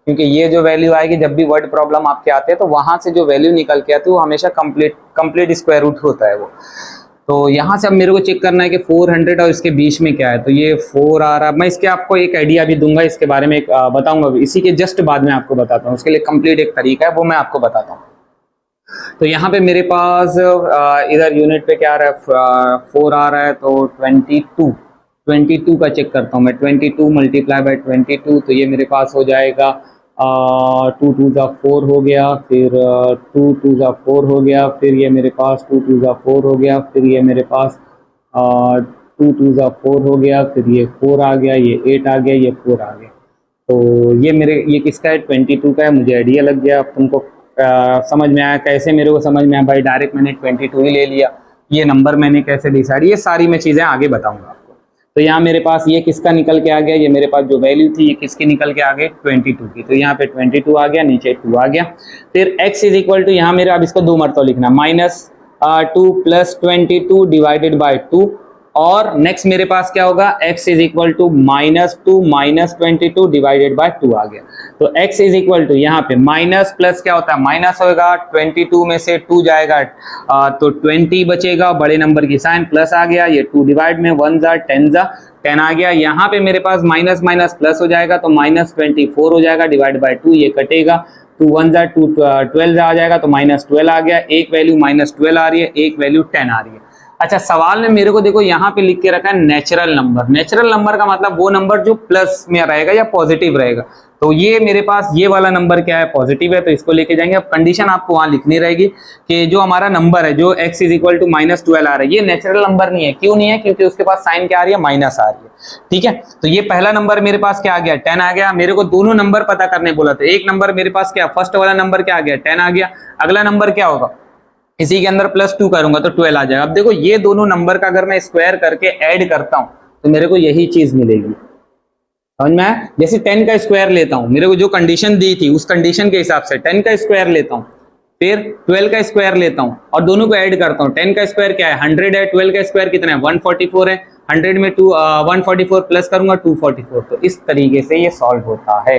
क्योंकि ये जो वैल्यू आएगी जब भी वर्ड प्रॉब्लम आपके आते हैं तो वहां से जो वैल्यू निकल के आती है वो हमेशा कंप्लीट स्क्वायर रूट होता है वो। तो यहाँ से अब मेरे को चेक करना है कि 400 और इसके बीच में क्या है। तो ये 4 आ रहा है, मैं इसके आपको एक आइडिया भी दूंगा, इसके बारे में बताऊंगा, इसी के जस्ट बाद में आपको बताता हूँ। उसके लिए कंप्लीट एक तरीका है वो मैं आपको बताता हूँ। तो यहाँ पे मेरे पास इधर यूनिट पे क्या आ रहा है 4 आ रहा है, तो 22 का चेक करता हूँ मैं। 22 मल्टीप्लाई बाय 22, तो ये मेरे पास हो जाएगा 2 2 जा 4 हो गया, फिर 2 2 जा 4 हो गया, फिर ये मेरे पास 2 2 जा 4 हो गया, फिर ये मेरे पास 2 2 जा 4 हो गया, फिर ये 4 आ गया, ये 8 आ गया, ये 4 आ गया। तो ये किसका है 22 का है, मुझे आइडिया लग गया। अब तुमको समझ में आया कैसे, मेरे को समझ में आया भाई डायरेक्ट मैंने 22 ही ले लिया। ये नंबर मैंने कैसे डिसाइड, ये सारी मैं चीज़ें आगे बताऊंगा आपको। तो यहाँ मेरे पास ये किसका निकल के आ गया, ये मेरे पास जो वैल्यू थी ये किसकी निकल के आ गई 22 की। तो यहाँ पे 22 आ गया, नीचे 2 आ गया। फिर x इज इक्वल टू, यहाँ मेरे अब इसको 2 मरतबा लिखना, -2 प्लस 22 डिवाइडेड बाय 2, और नेक्स्ट मेरे पास क्या होगा x is equal to -2 minus 22 divided by 2 आ गया। तो x इज इक्वल टू यहाँ पे माइनस प्लस क्या होता है माइनस होगा, 22 में से 2 जाएगा तो 20 बचेगा, बड़े नंबर की साइन, प्लस आ गया, ये 2 डिवाइड में 1 जा 10 आ गया। यहाँ पे मेरे पास माइनस माइनस प्लस हो जाएगा, तो -24 हो जाएगा, डिवाइड बाय 2, ये कटेगा, 2 1 जा 2 12 आ जाएगा, तो -12 आ गया। एक वैल्यू -12 आ रही है, एक वैल्यू 10 आ रही है। अच्छा, सवाल में मेरे को देखो यहाँ पे लिख के रखा है नेचुरल नंबर। नेचुरल नंबर का मतलब वो नंबर जो प्लस में रहेगा या पॉजिटिव रहेगा। तो ये मेरे पास ये वाला नंबर क्या है, पॉजिटिव है, तो इसको लेके जाएंगे। अब कंडीशन आपको वहां लिखनी रहेगी कि जो हमारा नंबर है, जो x इज इक्वल टू -12 आ रहा है, ये नेचुरल नंबर नहीं है। क्यों नहीं है? क्योंकि उसके पास साइन क्या आ रही है, माइनस आ रही है। ठीक है, तो ये पहला नंबर मेरे पास क्या आ गया, 10 आ गया। मेरे को दोनों नंबर पता करने बोला था। एक नंबर मेरे पास क्या, फर्स्ट वाला नंबर क्या आ गया, 10 आ गया। अगला नंबर क्या होगा, इसी के अंदर +2 करूंगा तो 12 आ जाएगा। अब देखो ये दोनों नंबर का अगर मैं स्क्वायर करके ऐड करता हूं तो मेरे को यही चीज मिलेगी। समझ में आया? जैसे 10 का स्क्वायर लेता हूं, मेरे को जो कंडीशन दी थी उस कंडीशन के हिसाब से 10 का स्क्वायर लेता हूं, फिर 12 का स्क्वायर लेता हूं और दोनों को ऐड करता हूं। 10 का स्क्वायर क्या है, 100 है, 12 का स्क्वायर कितना है, 144 है। 100 में 144 प्लस करूंगा 244। तो इस तरीके से ये सॉल्व होता है।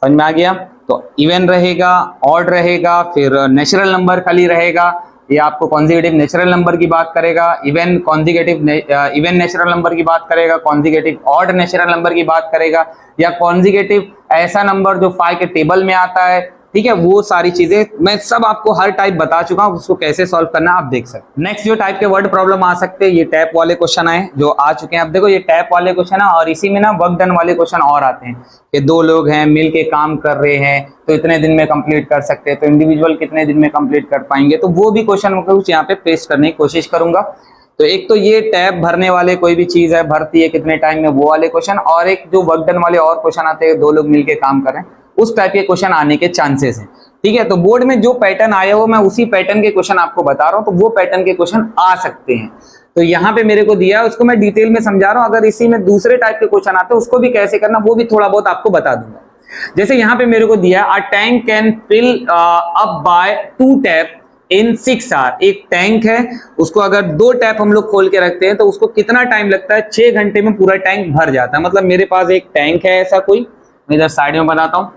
समझ में आ गया? तो इवन रहेगा, ऑड रहेगा, फिर नेचुरल नंबर खाली रहेगा। ये आपको कॉन्जिगेटिव नेचुरल नंबर की बात करेगा, इवन कॉन्जिगेटिव इवन नेचुरल नंबर की बात करेगा, कॉन्जिगेटिव ऑड नेचुरल नंबर की बात करेगा, या कॉन्जिगेटिव ऐसा नंबर जो फाई के टेबल में आता है। ठीक है, वो सारी चीजें मैं सब आपको हर टाइप बता चुका हूं, उसको कैसे सॉल्व करना आप देख सकते हैं। नेक्स्ट जो टाइप के वर्ड प्रॉब्लम आ सकते हैं, ये टैप वाले क्वेश्चन आए जो आ चुके हैं। अब देखो ये टैप वाले क्वेश्चन है और इसी में ना वर्क डन वाले क्वेश्चन और आते हैं कि दो लोग हैं मिल के काम कर रहे हैं तो इतने दिन में कंप्लीट कर सकते हैं, तो इंडिविजुअल कितने दिन में कंप्लीट कर पाएंगे। तो वो भी क्वेश्चन कुछ यहाँ पे पेस्ट करने की कोशिश करूंगा। तो एक तो ये टैप भरने वाले कोई भी चीज है भरती है कितने टाइम में, वो वाले क्वेश्चन, और एक जो वर्क डन वाले और क्वेश्चन आते हैं दो लोग मिलके काम कर रहे हैं, उस टाइप के क्वेश्चन आने के चांसेस हैं। ठीक है, तो बोर्ड में जो पैटर्न आया हो मैं उसी पैटर्न के क्वेश्चन आपको बता रहा हूं, तो वो पैटर्न के क्वेश्चन आ सकते हैं। तो यहाँ पे मेरे को दिया है उसको मैं डिटेल में समझा रहा हूं। अगर इसी में दूसरे टाइप के क्वेश्चन आते हैं उसको भी कैसे करना वो भी थोड़ा बहुत आपको बता दूंगा। जैसे यहाँ पे मेरे को दिया है, a tank can fill up by 2 tap in 6 hour. एक टैंक है, उसको अगर 2 टैप हम लोग खोल के रखते हैं तो उसको कितना टाइम लगता है, 6 घंटे में पूरा टैंक भर जाता है। मतलब मेरे पास एक टैंक है ऐसा कोई, मैं इधर साइड में बताता हूँ।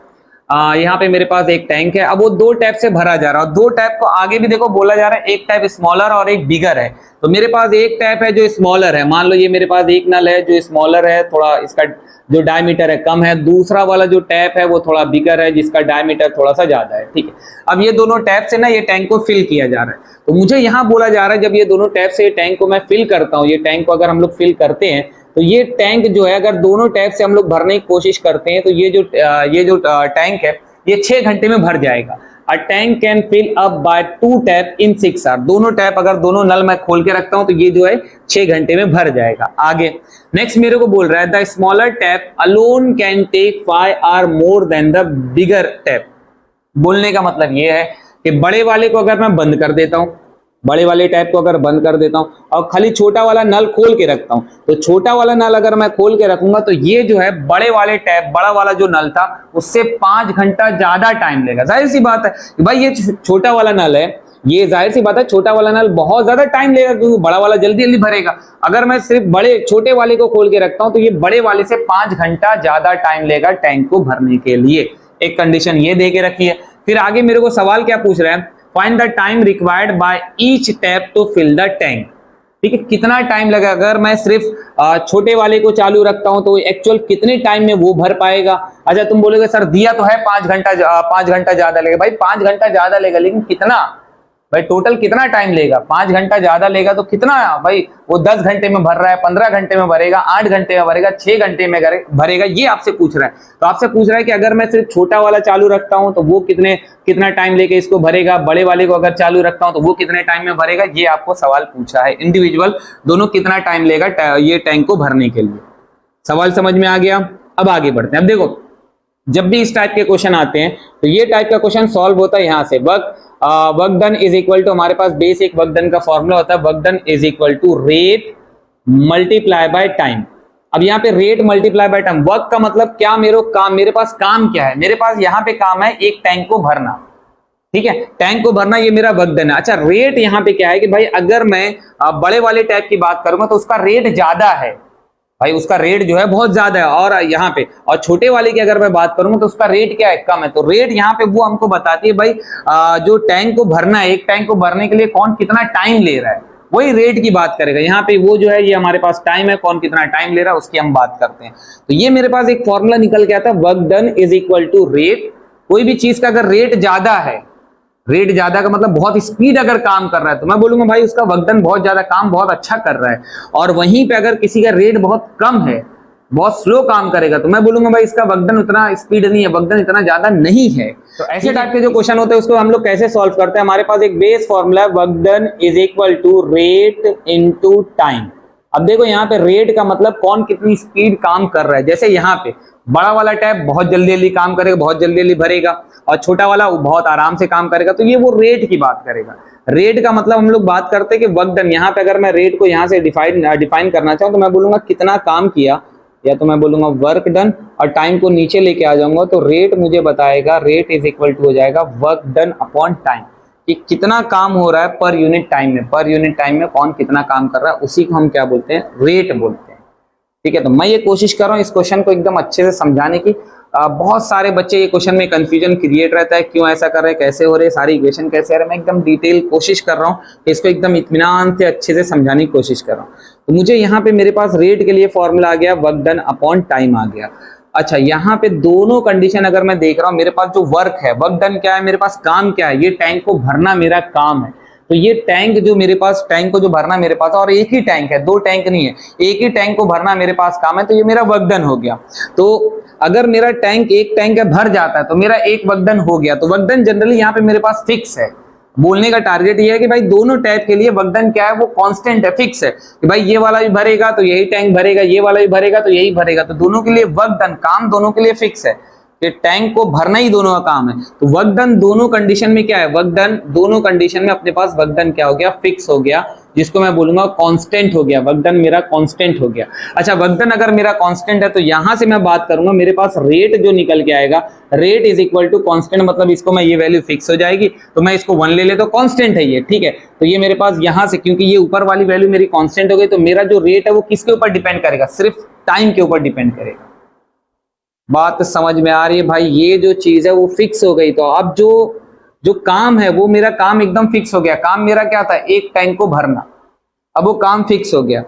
यहाँ पे मेरे पास एक टैंक है, अब वो 2 टैप से भरा जा रहा है। 2 टैप को आगे भी देखो बोला जा रहा है, एक टैप स्मॉलर और एक बिगर है। तो मेरे पास एक टैप है जो स्मॉलर है, मान लो ये मेरे पास एक नल है जो स्मॉलर है, थोड़ा इसका जो डायमीटर है कम है। दूसरा वाला जो टैप है वो थोड़ा बिगर है जिसका डायमीटर थोड़ा सा ज्यादा है। ठीक है, अब ये दोनों टैप से ना ये टैंक को फिल किया जा रहा है। तो मुझे यहाँ बोला जा रहा है जब ये दोनों टैप से ये टैंक को मैं फिल करता हूँ, ये टैंक को अगर हम लोग फिल करते हैं तो ये टैंक जो है अगर दोनों टैप से हम लोग भरने की कोशिश करते हैं तो ये जो टैंक है ये 6 घंटे में भर जाएगा। A tank can fill up by 2 tap in 6 hour. दोनों टैप अगर दोनों नल मैं खोल के रखता हूं तो ये जो है 6 घंटे में भर जाएगा। आगे नेक्स्ट मेरे को बोल रहा है the smaller tap alone can take 5 hour more than the bigger tap. बोलने का मतलब ये है कि बड़े वाले को अगर मैं बंद कर देता हूं, बड़े वाले टैप को अगर बंद कर देता हूं और खाली छोटा वाला नल खोल के रखता हूं, तो छोटा वाला नल अगर मैं खोल के रखूंगा तो ये जो है बड़े वाले टैप, बड़ा वाला जो नल था उससे 5 घंटा ज्यादा टाइम लेगा। जाहिर सी बात है कि भाई ये छोटा वाला नल है, ये जाहिर सी बात है छोटा वाला नल बहुत ज्यादा टाइम लेगा क्योंकि बड़ा वाला जल्दी जल्दी भरेगा। अगर मैं सिर्फ छोटे वाले को खोल के रखता हूं तो ये बड़े वाले से 5 घंटा ज्यादा टाइम लेगा टैंक को भरने के लिए। एक कंडीशन ये दे के रखी है। फिर आगे मेरे को सवाल क्या पूछ रहा है, find the time required by each tap to fill the tank. ठीक है, कितना टाइम लगा, अगर मैं सिर्फ छोटे वाले को चालू रखता हूं तो एक्चुअल कितने टाइम में वो भर पाएगा। अच्छा तुम बोलोगे सर दिया तो है 5 घंटा ज्यादा लगेगा। भाई 5 घंटा ज्यादा लेगा लेकिन कितना, भाई टोटल कितना टाइम लेगा, 5 घंटा ज्यादा लेगा तो कितना, भाई वो 10 घंटे में भर रहा है, 15 घंटे में भरेगा, 8 घंटे में भरेगा, 6 घंटे में भरेगा, ये आपसे पूछ रहा है। तो आपसे पूछ रहा है कि अगर मैं सिर्फ छोटा वाला चालू रखता हूं तो वो कितना टाइम लेके इसको भरेगा, बड़े वाले को अगर चालू रखता हूं तो वो कितने टाइम में भरेगा। ये आपको सवाल पूछा है, इंडिविजुअल दोनों कितना टाइम लेगा ये टैंक को भरने के लिए। सवाल समझ में आ गया। अब आगे बढ़ते हैं। अब देखो जब भी इस टाइप के क्वेश्चन आते हैं तो ये टाइप का क्वेश्चन सॉल्व होता है यहाँ से। Work done is equal to, हमारे पास बेसिक वर्क डन का फॉर्मूला होता है, work done is equal to rate multiply by time. अब यहाँ पे rate multiply by time, work का मतलब क्या, मेरे पास काम क्या है, मेरे पास यहाँ पे काम है एक टैंक को भरना। ठीक है, टैंक को भरना ये मेरा वर्क डन है। अच्छा रेट यहाँ पे क्या है कि भाई अगर मैं बड़े वाले टैंक की बात करूंगा तो उसका रेट ज्यादा है, भाई उसका रेट जो है बहुत ज्यादा है। और यहाँ पे और छोटे वाले की अगर मैं बात करूंगा तो उसका रेट क्या है, कम है। तो रेट यहाँ पे वो हमको बताती है भाई जो टैंक को भरना है, एक टैंक को भरने के लिए कौन कितना टाइम ले रहा है, वही रेट की बात करेगा। यहाँ पे वो जो है ये हमारे पास टाइम है, कौन कितना टाइम ले रहा है उसकी हम बात करते हैं। तो ये मेरे पास एक फॉर्मूला निकल के आता है, work done is equal to rate. कोई भी चीज का अगर रेट ज्यादा है, रेट ज्यादा का मतलब बहुत स्पीड अगर काम कर रहा है तो मैं बोलूंगा भाई उसका वर्क डन बहुत ज्यादा, काम बहुत अच्छा कर रहा है। और वहीं पे अगर किसी का रेट बहुत कम है, बहुत स्लो काम करेगा, तो मैं बोलूंगा भाई इसका वर्क डन उतना स्पीड नहीं है, वर्क डन इतना ज्यादा नहीं है। तो ऐसे टाइप के जो क्वेश्चन होते हैं उसको हम लोग कैसे सॉल्व करते हैं, हमारे पास एक बेस फॉर्मूला है, work done is equal to rate into time. अब देखो यहाँ पे रेट का मतलब कौन कितनी स्पीड काम कर रहा है। जैसे यहाँ पे बड़ा वाला टैप बहुत जल्दी जल्दी काम करेगा, बहुत जल्दी जल्दी भरेगा, और छोटा वाला बहुत आराम से काम करेगा, तो ये वो रेट की बात करेगा। रेट का मतलब हम लोग बात करते हैं कि वर्क डन। यहाँ पे अगर मैं रेट को यहाँ से डिफाइन करना चाहूँ तो मैं बोलूंगा कितना काम किया, या तो मैं बोलूंगा वर्क डन, और टाइम को नीचे लेके आ जाऊंगा तो रेट मुझे बताएगा, रेट इज इक्वल टू हो जाएगा वर्क डन अपॉन टाइम, कि कितना काम हो रहा है पर यूनिट टाइम में। पर यूनिट टाइम में कौन कितना काम कर रहा है उसी को हम क्या बोलते हैं, रेट बोलते हैं। ठीक है, तो मैं ये कोशिश कर रहा हूँ इस क्वेश्चन को एकदम अच्छे से समझाने की। बहुत सारे बच्चे ये क्वेश्चन में कंफ्यूजन क्रिएट रहता है, क्यों ऐसा कर रहे हैं, कैसे हो रहे हैं, सारी इक्वेशन कैसे आ रहे हैं। मैं एकदम डिटेल कोशिश कर रहा हूँ इसको एकदम इत्मीनान से अच्छे से समझाने की कोशिश कर रहा हूँ। तो मुझे यहाँ पे मेरे पास रेट के लिए फॉर्मूला आ गया, वर्क डन अपॉन टाइम आ गया। अच्छा, यहाँ पे दोनों कंडीशन अगर मैं देख रहा हूँ, मेरे पास जो वर्क है, वर्क डन क्या है, मेरे पास काम क्या है, ये टैंक को भरना मेरा काम है। तो ये टैंक जो मेरे पास, टैंक को जो भरना मेरे पास, और एक ही टैंक है, दो टैंक नहीं है, एक ही टैंक को भरना मेरे पास काम है, तो ये मेरा वर्क डन हो गया। तो अगर मेरा टैंक, एक टैंक है भर जाता है तो मेरा एक वर्क डन हो गया। तो वर्क डन जनरली यहाँ पे मेरे पास फिक्स है। बोलने का टारगेट ये है कि भाई दोनों टैप के लिए वर्क डन क्या है, वो कांस्टेंट है, फिक्स है, कि भाई ये वाला भी भरेगा तो यही टैंक भरेगा, ये वाला भी भरेगा तो यही भरेगा। तो दोनों के लिए वर्क डन, काम दोनों के लिए फिक्स है कि टैंक को भरना ही दोनों का काम है। तो वर्क डन दोनों कंडीशन में क्या है, वर्क डन दोनों कंडीशन में अपने पास वर्क डन क्या हो गया, फिक्स हो गया, जिसको मैं बोलूंगा कांस्टेंट हो गया। वर्क डन मेरा कांस्टेंट हो गया। अच्छा, वर्क डन अगर मेरा कांस्टेंट है तो यहां से मैं बात करूंगा, मेरे पास रेट जो निकल के आएगा, rate is equal to constant, मतलब इसको मैं, ये वैल्यू फिक्स हो जाएगी तो मैं इसको 1 ले ले तो कांस्टेंट है ये। ठीक है, तो ये मेरे पास यहां से, क्योंकि ये ऊपर वाली वैल्यू मेरी कांस्टेंट हो गई, तो मेरा जो रेट है वो किसके ऊपर डिपेंड करेगा, सिर्फ टाइम के ऊपर डिपेंड करेगा। बात समझ में आ रही है भाई? ये जो चीज है वो फिक्स हो गई। तो अब जो जो काम है वो मेरा काम एकदम फिक्स हो गया। काम मेरा क्या था, एक टैंक को भरना, अब वो काम फिक्स हो गया।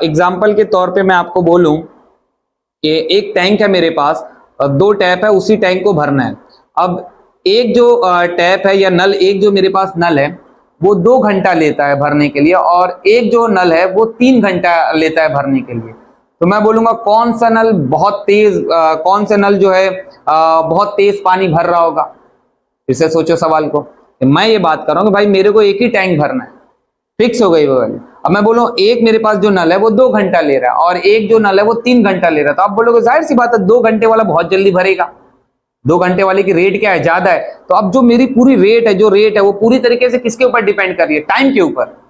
एग्जाम्पल के तौर पे मैं आपको बोलूं कि एक टैंक है मेरे पास, दो टैप है, उसी टैंक को भरना है। अब एक जो टैप है या नल, एक जो मेरे पास नल है वो 2 घंटा लेता है भरने के लिए, और एक जो नल है वो 3 घंटा लेता है भरने के लिए। तो मैं बोलूंगा कौन सा नल बहुत तेज, कौन सा नल जो है बहुत तेज पानी भर रहा होगा। फिर से सोचो सवाल को। मैं ये बात कर रहा हूं कि भाई मेरे को एक ही टैंक भरना है, फिक्स हो गई वो वैल्यू। अब मैं बोलूं एक मेरे पास जो नल है वो 2 घंटा ले रहा है और एक जो नल है वो 3 घंटा ले रहा है, तो आप बोलोगे जाहिर सी बात है 2 घंटे वाला बहुत जल्दी भरेगा, 2 घंटे वाले की रेट क्या है, ज्यादा है। तो अब जो मेरी पूरी रेट है, जो रेट है वो पूरी तरीके से किसके ऊपर डिपेंड कर रही है, टाइम के ऊपर।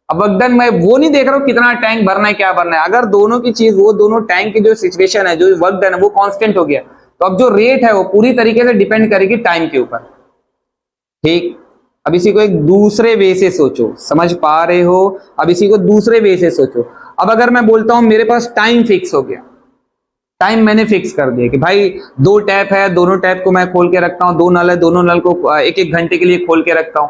अब अगर मैं वो नहीं देख रहा हूं कितना टैंक भरना है, क्या भरना है, अगर दोनों की चीज, वो दोनों टैंक की जो सिचुएशन है, जो वर्क डन है वो कांस्टेंट हो गया, तो अब जो रेट है वो पूरी तरीके से डिपेंड करेगी टाइम के ऊपर। ठीक, अब इसी को एक दूसरे वे से सोचो, समझ पा रहे हो? अब इसी को दूसरे वे से सोचो। अब अगर मैं बोलता हूं मेरे पास टाइम फिक्स हो गया, टाइम मैंने फिक्स कर दिया कि भाई 2 टैप है, दोनों टैप को मैं खोल के रखता हूं, 2 नल है, दोनों नल को एक एक घंटे के लिए खोल के रखता हूं।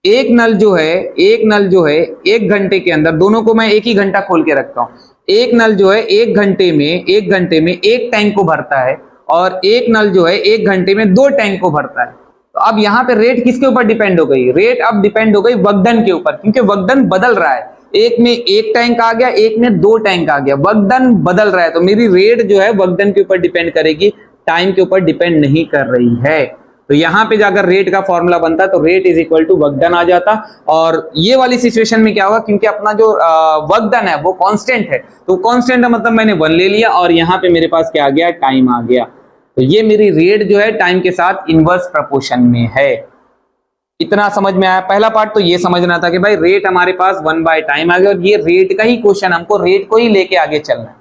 एक नल जो है, एक नल जो है 1 घंटे के अंदर, दोनों को मैं एक ही घंटा खोल के रखता हूं। एक नल जो है 1 घंटे में एक टैंक को भरता है, और एक नल जो है 1 घंटे में 2 टैंक को भरता है। तो अब यहाँ पे रेट किसके ऊपर डिपेंड हो गई, रेट अब डिपेंड हो गई वर्क डन के ऊपर, क्योंकि वर्क डन बदल रहा है। एक में 1 टैंक आ गया, एक में 2 टैंक आ गया, वर्क डन बदल रहा है, तो मेरी रेट जो है वर्क डन के ऊपर डिपेंड करेगी, टाइम के ऊपर डिपेंड नहीं कर रही है। तो यहां पे जाकर रेट का फॉर्मूला बनता तो rate is equal to work done आ जाता। और ये वाली सिचुएशन में क्या होगा, क्योंकि अपना जो वर्क डन है वो कांस्टेंट है, तो कांस्टेंट है मतलब मैंने 1 ले लिया, और यहाँ पे मेरे पास क्या आ गया, टाइम आ गया। तो ये मेरी रेट जो है टाइम के साथ इनवर्स प्रोपोर्शन में है। इतना समझ में आया? पहला पार्ट तो ये समझना था कि भाई रेट हमारे पास 1 बाय टाइम आ गया, और ये रेट का ही क्वेश्चन, हमको रेट को ही लेके आगे चलना है।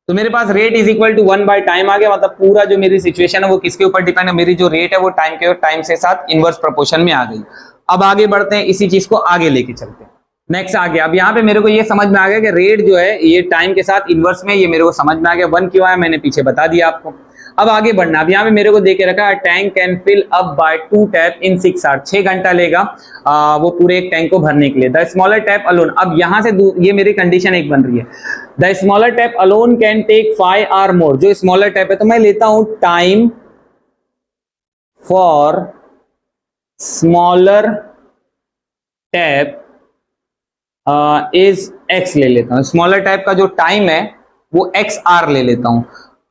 तो मेरे पास rate is equal to 1 by time आ गया, मतलब पूरा जो मेरी सिचुएशन है वो किसके ऊपर डिपेंड है, मेरी जो रेट है वो टाइम से साथ इनवर्स प्रोपोर्शन में आ गई। अब आगे बढ़ते हैं, इसी चीज को आगे लेके चलते हैं। नेक्स्ट आ गया, अब यहाँ पे मेरे को ये समझ में आ गया कि रेट जो है ये टाइम के साथ इनवर्स में, ये मेरे को समझ में आ गया। 1 क्यों आया मैंने पीछे बता दिया आपको। अब आगे बढ़ना, अब यहाँ पे मेरे को देके रखा है tank can fill up by 2 tap in 6 hours, 6 घंटा लेगा वो पूरे एक टैंक को भरने के लिए। द स्मॉलर टैप अलोन, अब यहाँ से ये मेरी कंडीशन एक बन रही है, the smaller tap alone can take 5 hour more. जो स्मॉलर टैप है तो मैं लेता हूं time for smaller tap is X ले लेता हूं। स्मॉलर टैप का जो टाइम है वो एक्स आर ले लेता हूं।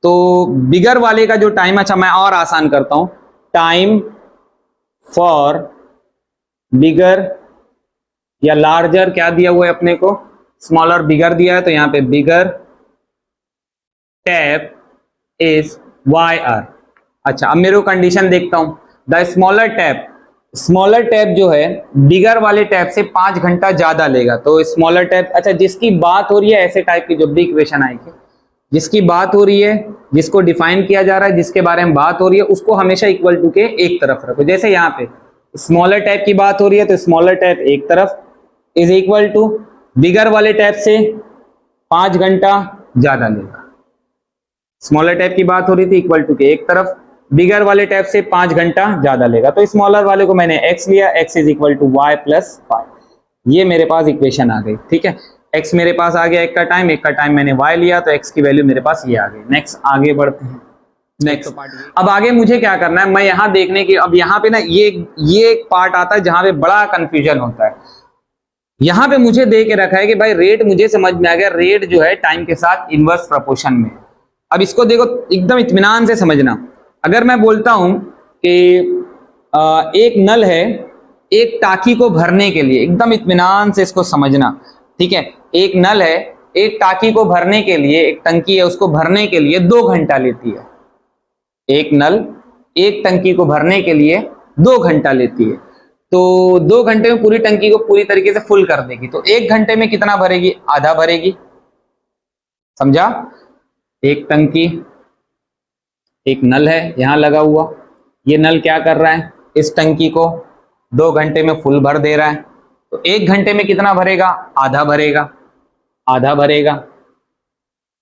तो बिगर वाले का जो टाइम, अच्छा मैं और आसान करता हूं, टाइम फॉर बिगर या लार्जर क्या दिया हुआ है अपने को, स्मॉलर बिगर दिया है, तो यहां पे बिगर टैप इज वाई आर। अच्छा अब मेरे को कंडीशन देखता हूं, द स्मॉलर टैप जो है बिगर वाले टैप से 5 घंटा ज्यादा लेगा। तो स्मॉलर टैप, अच्छा जिसकी बात हो रही है ऐसे टाइप की जो भी इक्वेशन आएगी, जिसकी बात हो रही है, जिसको डिफाइन किया जा रहा है, जिसके बारे में बात हो रही है, उसको हमेशा इक्वल टू के एक तरफ रखो। जैसे यहाँ पे स्मॉलर टैप की बात हो रही है तो स्मॉलर टैप एक तरफ इज इक्वल टू बिगर वाले टैप से 5 घंटा ज्यादा लेगा। स्मॉलर टैप की बात हो रही थी, इक्वल टू के एक तरफ, बिगर वाले टैप से 5 घंटा ज्यादा लेगा। तो स्मॉलर वाले को मैंने x लिया, x is equal to Y plus 5। ये मेरे पास इक्वेशन आ गई, ठीक है। x मेरे पास आ गया, एक का टाइम मैंने y लिया, तो x की वैल्यू मेरे पास ये आ गई। नेक्स्ट आगे बढ़ते हैं। नेक्स्ट अब आगे मुझे क्या करना है, मैं यहां देखने की, अब यहाँ पे ना ये एक पार्ट आता है जहां पे बड़ा कंफ्यूजन होता है। यहां पे मुझे दे के रखा है कि भाई रेट मुझे समझ में आ गया, रेट जो है टाइम के साथ इनवर्स प्रोपोर्शन में। अब इसको देखो एकदम इत्मीनान से समझना। अगर मैं बोलता हूं कि एक नल है एक टाकी को भरने के लिए, एकदम इत्मीनान से इसको समझना, ठीक है। एक नल है एक टाकी को भरने के लिए, एक टंकी है उसको भरने के लिए 2 घंटा लेती है। एक नल एक टंकी को भरने के लिए 2 घंटा लेती है। तो 2 घंटे में पूरी टंकी को पूरी तरीके से फुल कर देगी। तो 1 घंटे में कितना भरेगी, आधा भरेगी। समझा? एक टंकी, एक नल है यहां लगा हुआ, ये नल क्या कर रहा है, इस टंकी को 2 घंटे में फुल भर दे रहा है। तो 1 घंटे में कितना भरेगा, आधा भरेगा। आधा भरेगा,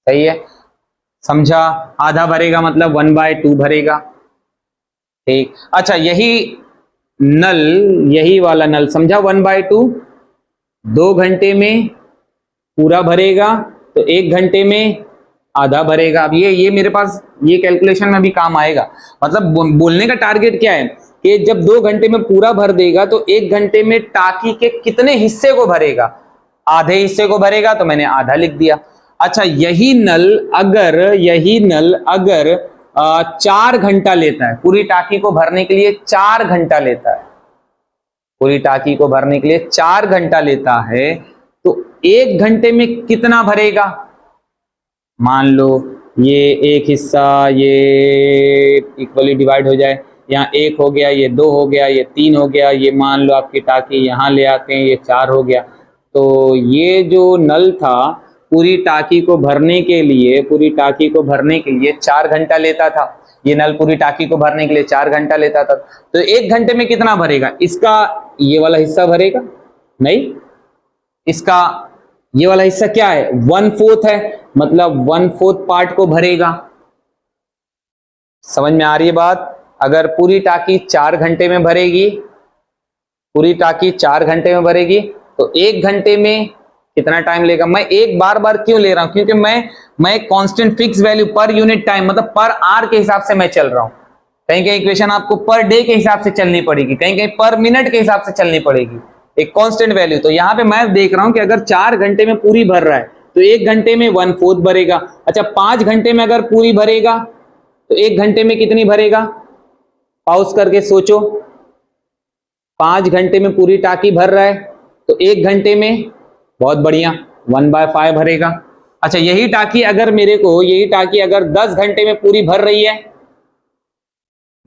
सही है, समझा? आधा भरेगा मतलब 1/2 भरेगा, ठीक। अच्छा यही नल, यही वाला नल, समझा? 1/2 2 घंटे में पूरा भरेगा, तो 1 घंटे में आधा भरेगा। अब ये मेरे पास ये कैलकुलेशन में भी काम आएगा। मतलब बोलने का टारगेट क्या है कि जब 2 घंटे में पूरा भर देगा तो 1 घंटे में टाकी के कितने हिस्से को भरेगा, आधे हिस्से को भरेगा, तो मैंने आधा लिख दिया। अच्छा यही नल अगर 4 घंटा लेता है, पूरी टाकी को भरने के लिए 4 घंटा लेता है, पूरी टाकी को भरने के लिए 4 घंटा लेता है, तो 1 घंटे में कितना भरेगा? मान लो ये एक हिस्सा ये इक्वली डिवाइड हो जाए, यहाँ 1 हो गया, ये 2 हो गया, ये 3 हो गया, ये मान लो आपकी टाकी यहाँ ले आते हैं, ये 4 हो गया। तो ये जो नल था पूरी टाकी को भरने के लिए 4 घंटा लेता था। ये नल पूरी टाकी को भरने के लिए 4 घंटा लेता था। तो 1 घंटे में कितना भरेगा? इसका ये वाला हिस्सा भरेगा नहीं, इसका ये वाला हिस्सा क्या है, 1/4 है, मतलब 1/4 पार्ट को भरेगा। समझ में आ रही है बात? अगर पूरी टाकी 4 घंटे में भरेगी, पूरी टाकी 4 घंटे में भरेगी, तो 1 घंटे में कितना टाइम लेगा? मैं एक बार क्यों ले रहा हूं, क्योंकि मैं constant fix value per unit time, मतलब पर आवर के हिसाब से मैं चल रहा हूं। कहीं कहीं इक्वेशन आपको पर डे के हिसाब से चलनी पड़ेगी, कहीं कहीं पर मिनट के हिसाब से चलनी पड़ेगी, एक कांस्टेंट वैल्यू। तो यहां पे मैं देख रहा हूं कि अगर 4 घंटे में पूरी भर रहा है तो 1 घंटे में 1/4 भरेगा। अच्छा 5 घंटे में अगर पूरी भरेगा तो 1 घंटे में कितनी भरेगा? पॉज करके सोचो। 5 घंटे में पूरी टाकी भर रहा है तो 1 घंटे में, बहुत बढ़िया, 1/5 भरेगा। अच्छा यही टाकी अगर 10 घंटे में पूरी भर रही है,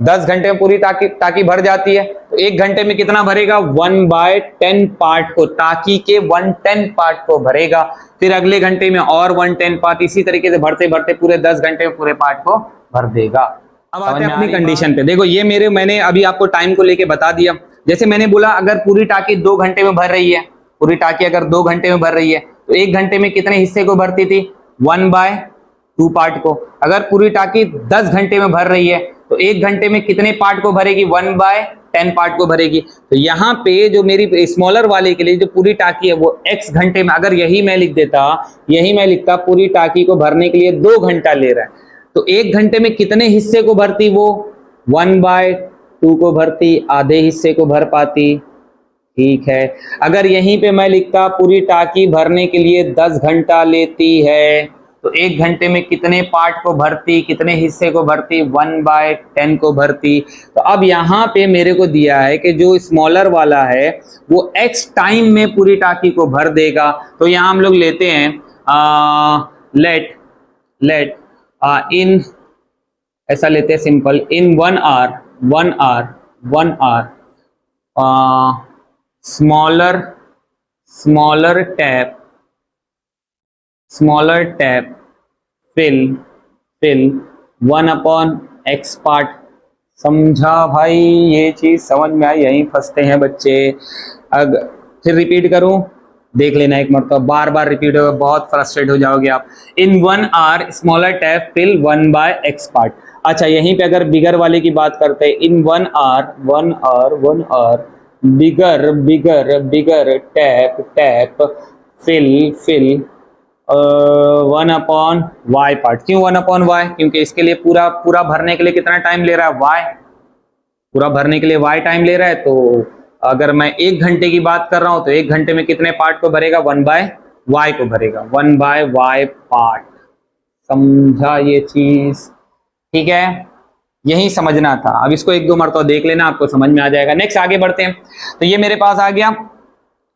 10 घंटे में पूरी टाकी भर जाती है, तो 1 घंटे में कितना भरेगा? 1/10 पार्ट को, टाकी के 1/10 पार्ट को भरेगा। फिर अगले घंटे में और 1/10 पार्ट, इसी तरीके से भरते भरते पूरे 10 घंटे में पूरे पार्ट को भर देगा। अब आते हैं अपनी कंडीशन पे। देखो ये मैंने अभी आपको टाइम को लेके बता दिया। जैसे मैंने बोला अगर पूरी टाकी 2 घंटे में भर रही है, पूरी टाकी अगर 2 घंटे में भर रही है तो 1 घंटे में कितने हिस्से को भरती थी? 1/2 पार्ट को। अगर पूरी टाकी 10 घंटे में भर रही है तो 1 घंटे में कितने पार्ट को भरेगी? 1/10 पार्ट को भरेगी। तो यहाँ पे जो मेरी स्मॉलर वाले के लिए जो पूरी टाकी है वो x घंटे में, अगर यही मैं लिखता पूरी टाकी को भरने के लिए 2 घंटा ले रहा है, तो 1 घंटे में कितने हिस्से को भरती वो? 2 को भरती, आधे हिस्से को भर पाती। ठीक है, अगर यहीं पे मैं लिखता पूरी टाकी भरने के लिए 10 घंटा लेती है, तो 1 घंटे में कितने पार्ट को भरती, कितने हिस्से को भरती, 1/10 को भरती। तो अब यहाँ पे मेरे को दिया है कि जो स्मॉलर वाला है वो x टाइम में पूरी टाकी को भर देगा। तो यहाँ हम लोग लेते हैं लेट इन, ऐसा लेते हैं simple, in 1 hour smaller tap fill 1/x part. समझा भाई, ये चीज समझ में आई? यहीं फंसते हैं बच्चे। अगर फिर रिपीट करूं, देख लेना एक मरतबा, बार बार रिपीट होगा, बहुत फ्रस्ट्रेट हो जाओगे आप। In 1 hour smaller tap fill 1/x part. अच्छा, यहीं पे अगर बिगर वाले की बात करते हैं, in 1 hour bigger tap fill 1/y part. क्यों 1/y? क्योंकि इसके लिए पूरा भरने के लिए कितना टाइम ले रहा है? y। पूरा भरने के लिए y टाइम ले रहा है। तो अगर मैं 1 घंटे की बात कर रहा हूं तो 1 घंटे में कितने पार्ट को भरेगा? 1/y को भरेगा, 1/y पार्ट। समझा ये चीज? ठीक है, यही समझना था। अब इसको 1-2 मरतबा देख लेना, आपको समझ में आ जाएगा। नेक्स्ट आगे बढ़ते हैं। तो ये मेरे पास आ गया।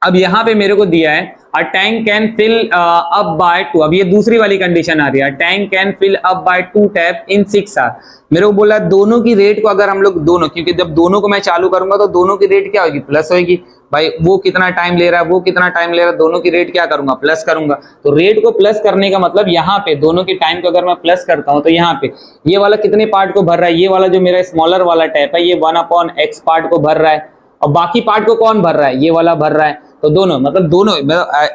अब यहाँ पे मेरे को दिया है a tank can fill up by 2। अब ये दूसरी वाली कंडीशन आ रही है, tank can fill up by 2 tap in 6 hour. मेरे को बोला दोनों की रेट को अगर हम लोग दोनों, क्योंकि जब दोनों को मैं चालू करूंगा तो दोनों की रेट क्या होगी? प्लस होगी। भाई वो कितना टाइम ले रहा है, वो कितना टाइम ले रहा है, दोनों की रेट क्या करूंगा? प्लस करूंगा। तो रेट को प्लस करने का मतलब यहाँ पे दोनों के टाइम को अगर मैं प्लस करता हूं तो यहाँ पे ये वाला कितने पार्ट को भर रहा है? ये वाला जो मेरा स्मॉलर वाला टैप है ये 1/x पार्ट को भर रहा है, और बाकी पार्ट को कौन भर रहा है? ये वाला भर रहा है। तो दोनों मतलब दोनों,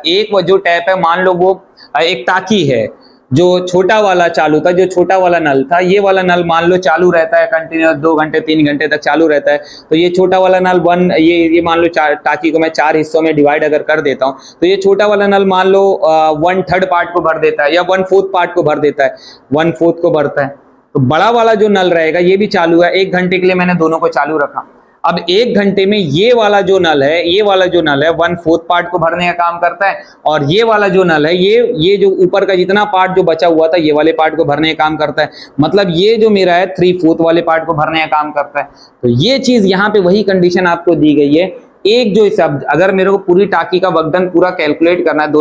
एक जो टैप है मान लो वो एक टाकी है, जो छोटा वाला चालू था, जो छोटा वाला नल था, ये वाला नल मान लो चालू रहता है कंटिन्यूअस 2 घंटे 3 घंटे तक चालू रहता है। तो ये छोटा वाला नल ये मान लो टाकी को मैं 4 हिस्सों में डिवाइड अगर कर देता हूं तो ये छोटा वाला नल मान लो 1/3 पार्ट को भर देता है या 1/4 पार्ट को भर देता है, 1/4 को भरता है। तो बड़ा वाला जो नल रहेगा ये भी चालू है, 1 घंटे के लिए मैंने दोनों को चालू रखा। अब 1 घंटे में ये वाला जो नल है 1/4 पार्ट को भरने का काम करता है, और ये वाला जो नल है ये जो ऊपर का जितना पार्ट जो बचा हुआ था ये वाले पार्ट को भरने का काम करता है। मतलब ये जो मेरा है 3/4 वाले पार्ट को भरने का काम करता है। तो ये चीज यहाँ पे वही कंडीशन आपको दी गई है। एक जो शब्द, अगर मेरे को पूरी टाकी का वक्तन पूरा कैलकुलेट करना है,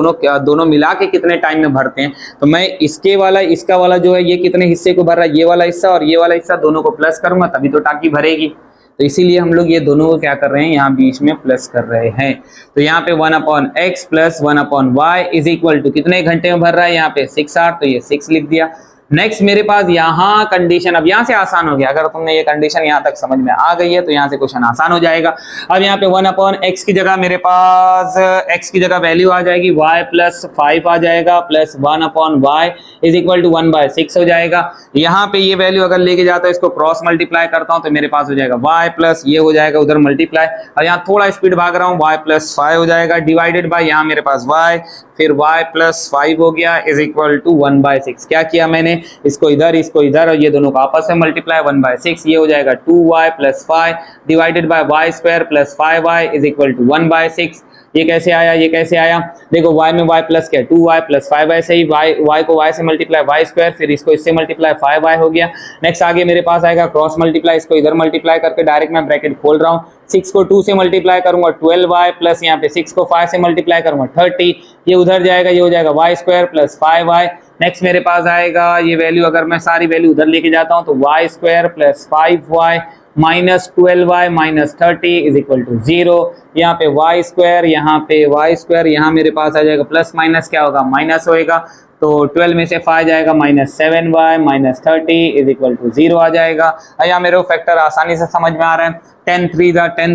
दोनों मिला के कितने टाइम में भरते हैं, तो मैं इसका वाला जो है ये कितने हिस्से को भर रहा है, ये वाला हिस्सा और ये वाला हिस्सा दोनों को प्लस करूंगा तभी तो टाकी भरेगी। तो इसीलिए हम लोग ये दोनों को क्या कर रहे हैं, यहाँ बीच में प्लस कर रहे हैं। तो यहाँ पे 1/x plus 1/y is equal to कितने घंटे में भर रहा है? यहाँ पे 6 आवर, तो ये 6 लिख दिया। नेक्स्ट मेरे पास यहाँ कंडीशन, अब यहाँ से आसान हो गया। अगर तुमने ये कंडीशन यहाँ तक समझ में आ गई है तो यहाँ से क्वेश्चन आसान हो जाएगा। अब यहाँ पे 1/x की जगह मेरे पास x की जगह वैल्यू आ जाएगी y प्लस 5 आ जाएगा, plus 1/y is equal to 1/6 हो जाएगा। यहाँ पे ये वैल्यू अगर लेके जाता है, इसको क्रॉस मल्टीप्लाई करता हूँ तो मेरे पास हो जाएगा y प्लस ये हो जाएगा उधर मल्टीप्लाई, और यहाँ थोड़ा स्पीड भाग रहा हूँ, y प्लस 5 हो जाएगा डिवाइडेड बाय यहाँ मेरे पास y, फिर y प्लस 5 हो गया इज इक्वल टू 1/6। क्या किया मैंने, इसको इधर और ये दोनों को आपस में मल्टीप्लाई, 1/6 ये हो जाएगा 2y plus 5 divided by y square plus 5y is equal to 1/6। ये कैसे आया, देखो y में y प्लस क्या, 2y प्लस 5 ऐसे ही y को y से मल्टीप्लाई y स्क्वायर, फिर इसको इससे मल्टीप्लाई 5y हो गया। नेक्स्ट आगे मेरे पास आएगा क्रॉस मल्टीप्लाई, इसको इधर मल्टीप्लाई करके डायरेक्ट मैं ब्रैकेट खोल रहा हूँ, 6 को 2 से मल्टीप्लाई करूंगा 12y प्लस यहाँ पे 6 को 5 से मल्टीप्लाई करूंगा 30, ये उधर जाएगा, ये हो जाएगा y square plus 5y। Next मेरे पास आएगा ये वैल्यू, अगर मैं सारी वैल्यू उधर लेके जाता हूँ तो y square plus 5y minus 12y minus 30 is equal to 0। यहाँ पे y स्क्वायर, यहाँ मेरे पास आ जाएगा प्लस माइनस क्या होगा, माइनस होएगा, तो 12 में से 5 जाएगा minus 7y minus 30 is equal to 0 आ जाएगा। यहाँ मेरे को फैक्टर आसानी से समझ में आ रहा है। 10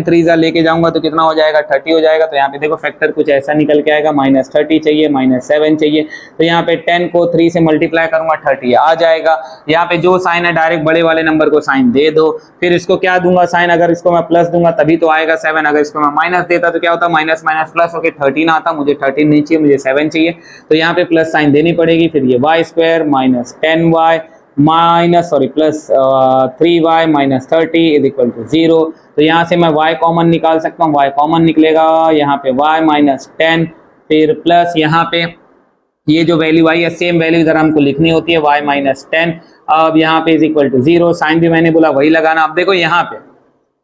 3 लेके जाऊंगा तो कितना हो जाएगा, 30 हो जाएगा। तो यहाँ पे देखो फैक्टर कुछ ऐसा निकल के आएगा, माइनस 30 चाहिए, माइनस 7 चाहिए, तो यहाँ पे 10 को 3 से मल्टीप्लाई करूंगा 30 आ जाएगा। यहाँ पे जो साइन है डायरेक्ट बड़े वाले नंबर को साइन दे दो, फिर इसको क्या दूंगा साइन, अगर इसको मैं प्लस दूंगा तभी तो आएगा 7, अगर इसको मैं माइनस देता तो क्या होता, माइनस माइनस प्लस होके 13 आता, मुझे 13 नहीं चाहिए, मुझे 7 चाहिए, तो यहाँ पे प्लस साइन देनी पड़ेगी। फिर ये y square minus 10y plus 3y minus 30 is equal to 0। तो यहाँ से मैं y कॉमन निकाल सकता हूँ, y कॉमन निकलेगा, यहाँ पे y माइनस 10, फिर प्लस यहाँ पे ये जो वैल्यू आई है सेम वैल्यू इधर हमको लिखनी होती है y माइनस 10। अब यहाँ पे इज इक्वल टू 0, साइन भी मैंने बोला वही लगाना। अब देखो यहाँ पे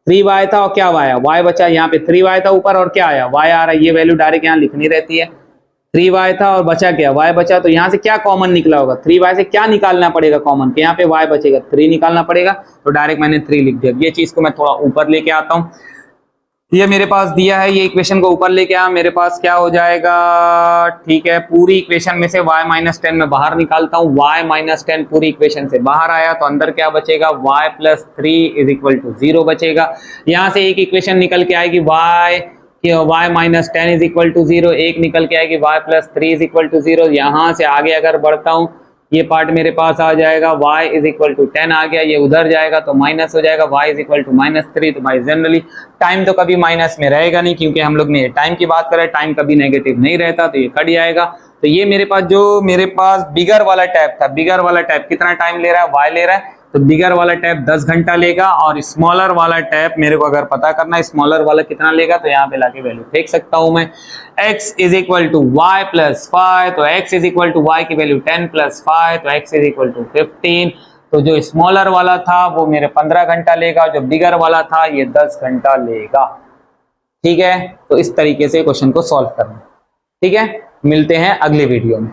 3y था और क्या y आया, y बचा, यहाँ पे 3y था ऊपर और क्या आया, y आ रहा है। ये वैल्यू डायरेक्ट यहाँ लिखनी रहती है। 3y था और बचा क्या, y बचा। तो यहाँ से क्या कॉमन निकला होगा, 3y से क्या निकालना पड़ेगा कॉमन, कि यहाँ पे y बचेगा, 3 निकालना पड़ेगा। तो डायरेक्ट मैंने 3 लिख दिया। ये चीज को मैं थोड़ा ऊपर लेके आता हूँ। ये मेरे पास दिया है, ये इक्वेशन को ऊपर लेके आया, मेरे पास क्या हो जाएगा, ठीक है, पूरी इक्वेशन में से y माइनस 10 में बाहर निकालता हूँ। y माइनस 10 पूरी इक्वेशन से बाहर आया तो अंदर क्या बचेगा, y plus 3 is equal to 0 बचेगा। यहाँ से एक इक्वेशन निकल के आएगी y minus 10 is equal to 0, एक निकल के आएगी y plus 3 is equal to 0। यहाँ से आगे अगर बढ़ता हूँ, ये पार्ट मेरे पास आ जाएगा, y इज इक्वल टू 10 आ गया, ये उधर जाएगा तो माइनस हो जाएगा, y is equal to minus 3। तो भाई जनरली टाइम तो कभी माइनस में रहेगा नहीं, क्योंकि हम लोग ने टाइम की बात करें, टाइम कभी नेगेटिव नहीं रहता, तो ये कट जाएगा। तो ये मेरे पास बिगर वाला टैप था, बिगर वाला टैप कितना टाइम ले रहा है, y ले रहा है, तो बिगर वाला टैप 10 घंटा लेगा, और स्मॉलर वाला टैप मेरे को अगर पता करना है स्मॉलर वाला कितना लेगा, तो यहाँ पे लाके वैल्यू फेंक सकता हूं मैं। x is equal to Y plus 5, तो x is equal to Y की वैल्यू 10 प्लस 5, तो x इज इक्वल टू 15। तो जो स्मॉलर वाला था वो मेरे 15 घंटा लेगा, जो बिगर वाला था ये 10 घंटा लेगा। ठीक है, तो इस तरीके से क्वेश्चन को सॉल्व करना। ठीक है, मिलते हैं अगले वीडियो में।